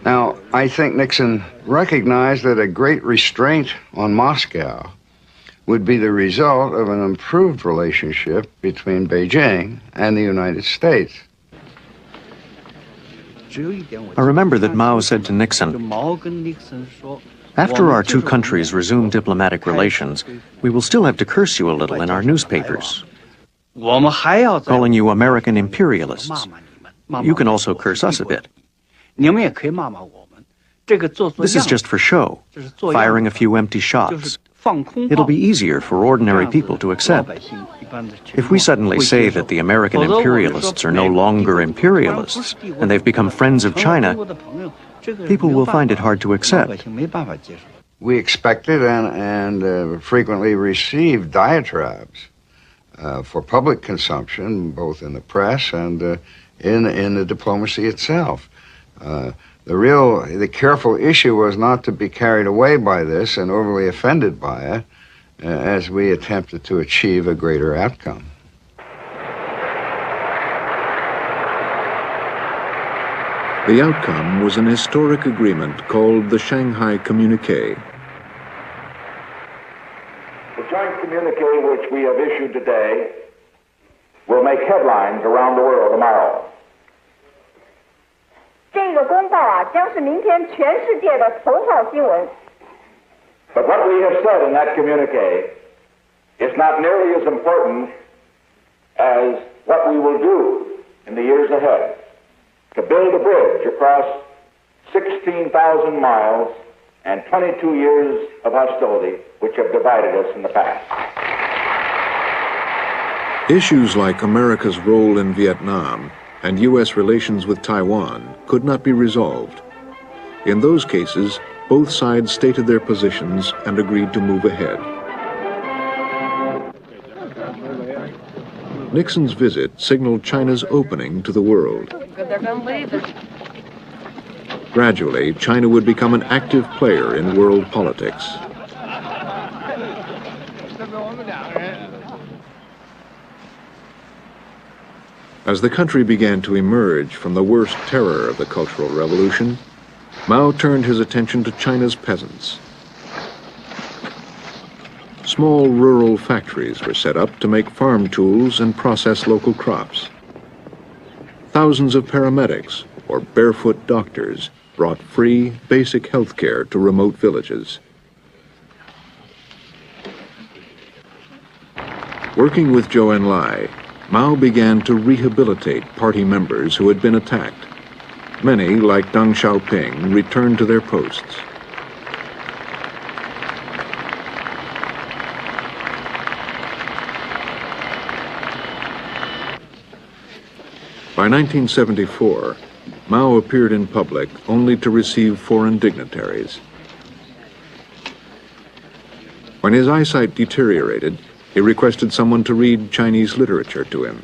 Now, I think Nixon recognized that a great restraint on Moscow would be the result of an improved relationship between Beijing and the United States. I remember that Mao said to Nixon, "After our two countries resume diplomatic relations, we will still have to curse you a little in our newspapers, calling you American imperialists. You can also curse us a bit. This is just for show, firing a few empty shots. It'll be easier for ordinary people to accept. If we suddenly say that the American imperialists are no longer imperialists and they've become friends of China, people will find it hard to accept." We expected and frequently received diatribes for public consumption, both in the press and in the diplomacy itself. The careful issue was not to be carried away by this and overly offended by it as we attempted to achieve a greater outcome. The outcome was an historic agreement called the Shanghai Communique. The joint communique which we have issued today will make headlines around the world tomorrow. 这个公报啊，将是明天全世界的头号新闻。 But what we have said in that communique is not nearly as important as what we will do in the years ahead to build a bridge across 16,000 miles and 22 years of hostility which have divided us in the past. Issues like America's role in Vietnam and U.S. relations with Taiwan could not be resolved. In those cases, both sides stated their positions and agreed to move ahead. Nixon's visit signaled China's opening to the world. Gradually, China would become an active player in world politics. As the country began to emerge from the worst terror of the Cultural Revolution, Mao turned his attention to China's peasants. Small rural factories were set up to make farm tools and process local crops. Thousands of paramedics or barefoot doctors brought free, basic health care to remote villages. Working with Zhou Enlai, Mao began to rehabilitate party members who had been attacked. Many, like Deng Xiaoping, returned to their posts. By 1974, Mao appeared in public only to receive foreign dignitaries. When his eyesight deteriorated, he requested someone to read Chinese literature to him.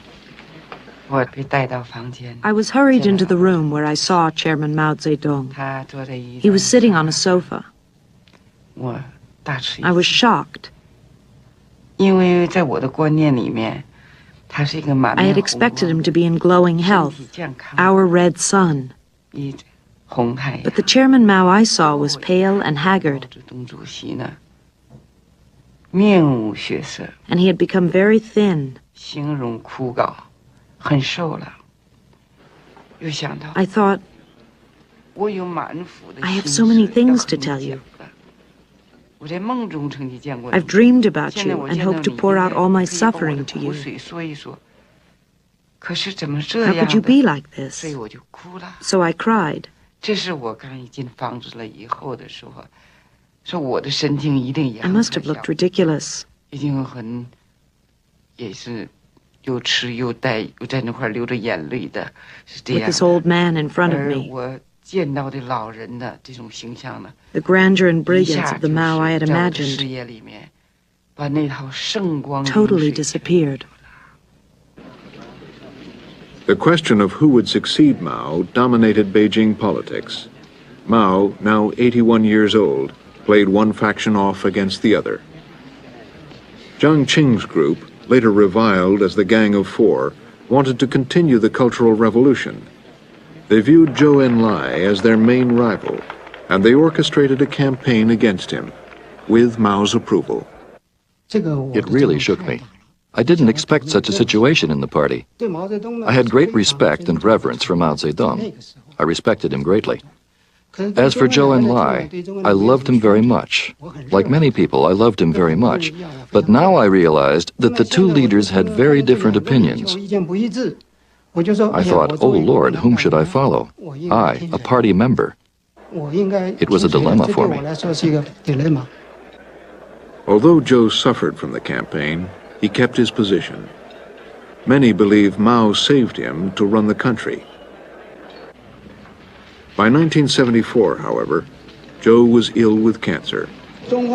I was hurried into the room where I saw Chairman Mao Zedong. He was sitting on a sofa. I was shocked. I had expected him to be in glowing health, our red sun. But the Chairman Mao I saw was pale and haggard. And he had become very thin. I thought, I have so many things to tell you. I've dreamed about you and hoped to pour out all my suffering to you. How could you be like this? So I cried. I must have looked ridiculous. With this old man in front of me. The grandeur and brilliance of the Mao I had imagined totally disappeared. The question of who would succeed Mao dominated Beijing politics. Mao, now 81 years old, played one faction off against the other. Jiang Qing's group, later reviled as the Gang of Four, wanted to continue the Cultural Revolution. They viewed Zhou Enlai as their main rival, and they orchestrated a campaign against him, with Mao's approval. It really shook me. I didn't expect such a situation in the party. I had great respect and reverence for Mao Zedong. I respected him greatly. As for Zhou Enlai, I loved him very much. Like many people, I loved him very much. But now I realized that the two leaders had very different opinions. I thought, oh Lord, whom should I follow? I, a party member. It was a dilemma for me. Although Zhou suffered from the campaign, he kept his position. Many believe Mao saved him to run the country. By 1974, however, Zhou was ill with cancer. When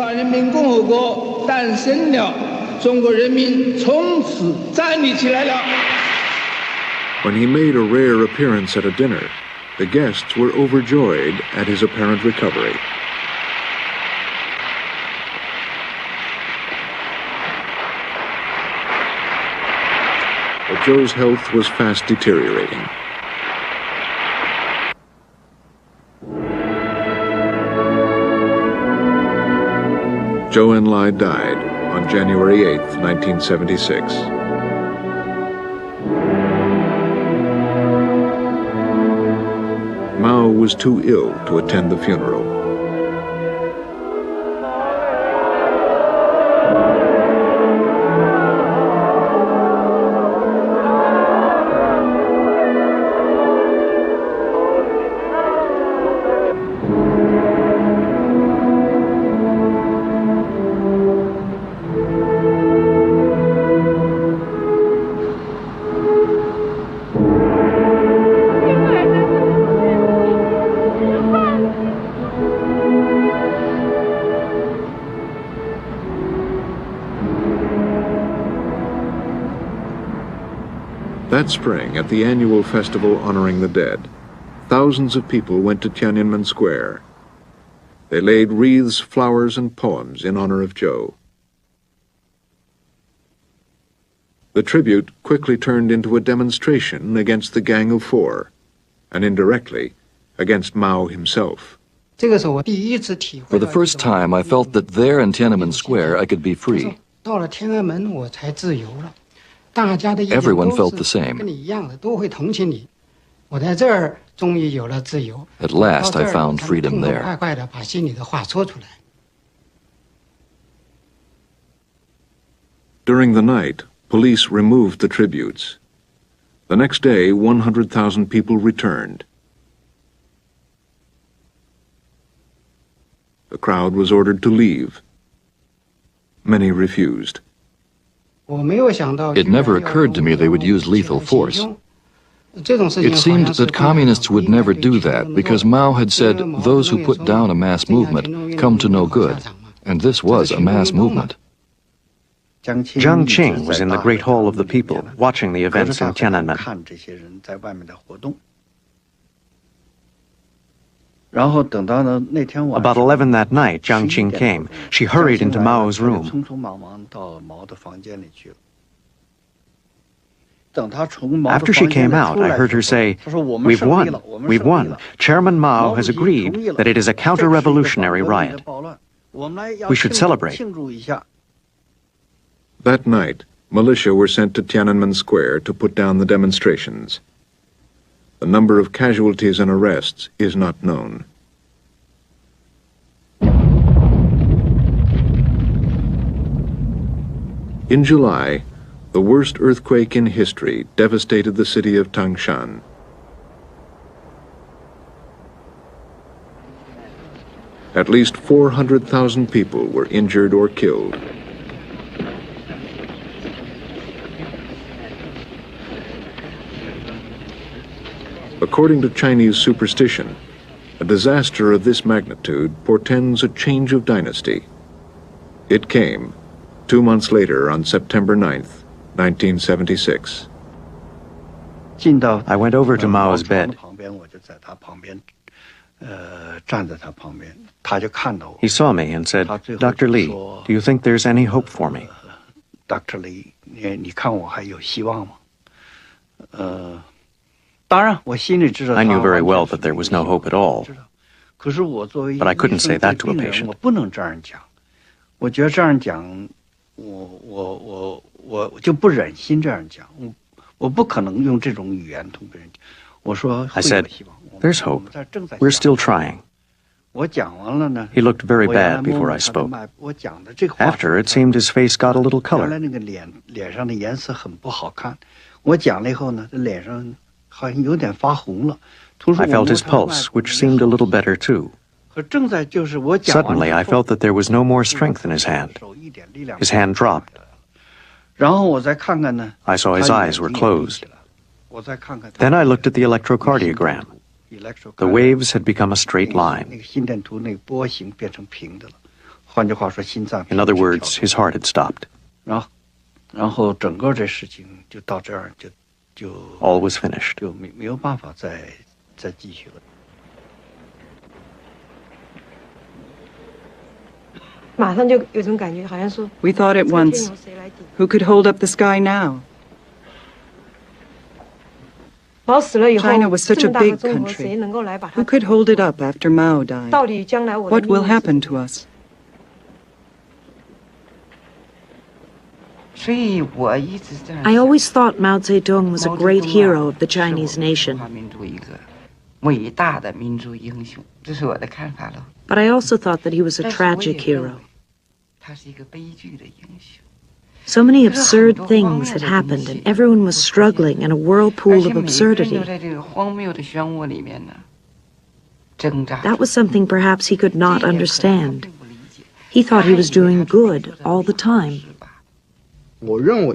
he made a rare appearance at a dinner, the guests were overjoyed at his apparent recovery. But Zhou's health was fast deteriorating. Zhou Enlai died on January 8, 1976. Mao was too ill to attend the funeral. That spring, at the annual festival honoring the dead, thousands of people went to Tiananmen Square. They laid wreaths, flowers, and poems in honor of Zhou. The tribute quickly turned into a demonstration against the Gang of Four, and indirectly, against Mao himself. For the first time, I felt that there in Tiananmen Square I could be free. Everyone felt the same. At last, I found freedom there. During the night, police removed the tributes. The next day, 100,000 people returned. The crowd was ordered to leave. Many refused. It never occurred to me they would use lethal force. It seemed that communists would never do that because Mao had said those who put down a mass movement come to no good, and this was a mass movement. Jiang Qing was in the Great Hall of the People, watching the events in Tiananmen. About 11 that night, Jiang Qing came. She hurried into Mao's room. After she came out, I heard her say, "We've won. We've won. Chairman Mao has agreed that it is a counter-revolutionary riot. We should celebrate." That night, militia were sent to Tiananmen Square to put down the demonstrations. The number of casualties and arrests is not known. In July, the worst earthquake in history devastated the city of Tangshan. At least 400,000 people were injured or killed. According to Chinese superstition, a disaster of this magnitude portends a change of dynasty. It came 2 months later on September 9th, 1976. I went over to Mao's bed. He saw me and said, "Dr. Li, do you think there's any hope for me?" Dr. Li, 你看我还有希望吗？ I knew very well that there was no hope at all, but I couldn't say that to a patient. I said, "There's hope. We're still trying." He looked very bad before I spoke. After, it seemed his face got a little color. I felt his pulse, which seemed a little better too. Suddenly, I felt that there was no more strength in his hand. His hand dropped. I saw his eyes were closed. Then I looked at the electrocardiogram. The waves had become a straight line. In other words, his heart had stopped. All was finished. We thought at once, who could hold up the sky now? China was such a big country. Who could hold it up after Mao died? What will happen to us? I always thought Mao Zedong was a great hero of the Chinese nation. But I also thought that he was a tragic hero. So many absurd things had happened, and everyone was struggling in a whirlpool of absurdity. That was something perhaps he could not understand. He thought he was doing good all the time.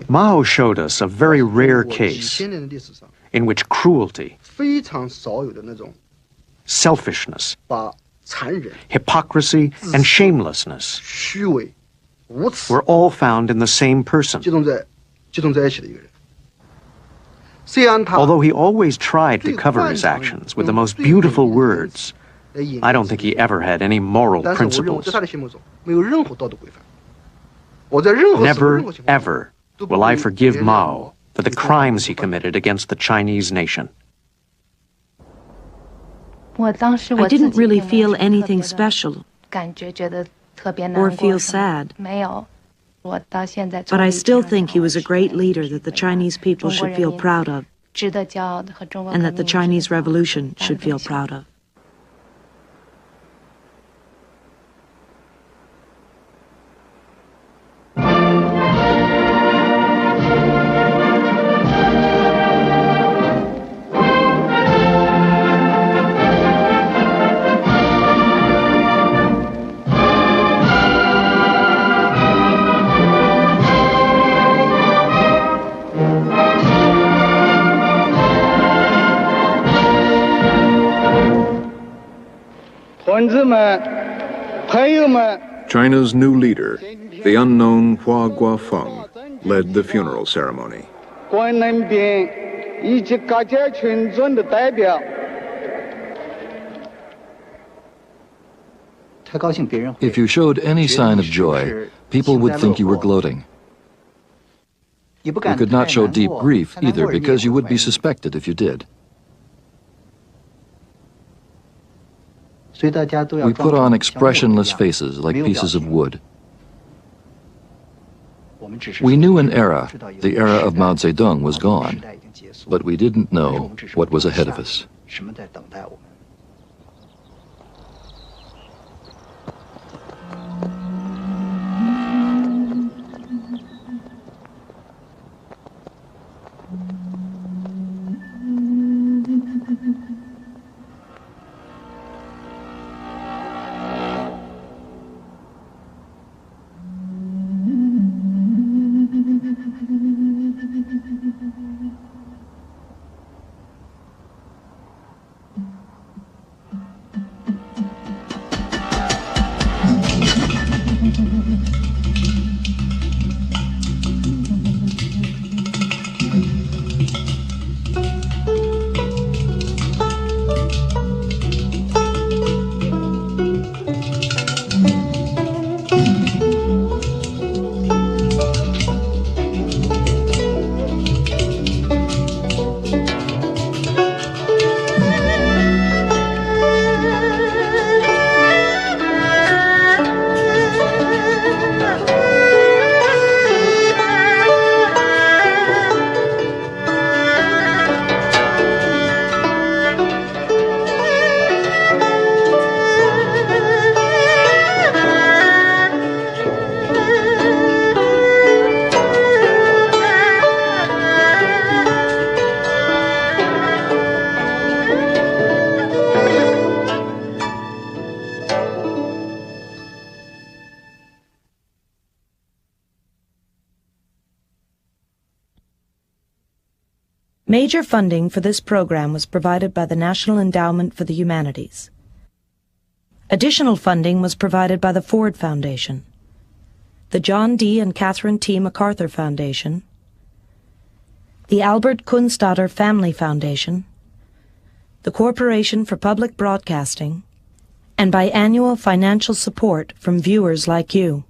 Mao showed us a very rare case in which cruelty, selfishness, hypocrisy, and shamelessness were all found in the same person. Although he always tried to cover his actions with the most beautiful words, I don't think he ever had any moral principles. Never, ever will I forgive Mao for the crimes he committed against the Chinese nation. I didn't really feel anything special or feel sad. But I still think he was a great leader that the Chinese people should feel proud of, and that the Chinese Revolution should feel proud of. China's new leader, the unknown Hua Guofeng, led the funeral ceremony. If you showed any sign of joy, people would think you were gloating. You could not show deep grief either, because you would be suspected if you did. We put on expressionless faces like pieces of wood. We knew an era, the era of Mao Zedong, was gone, but we didn't know what was ahead of us. Major funding for this program was provided by the National Endowment for the Humanities. Additional funding was provided by the Ford Foundation, the John D. and Catherine T. MacArthur Foundation, the Albert Kunstadter Family Foundation, the Corporation for Public Broadcasting, and by annual financial support from viewers like you.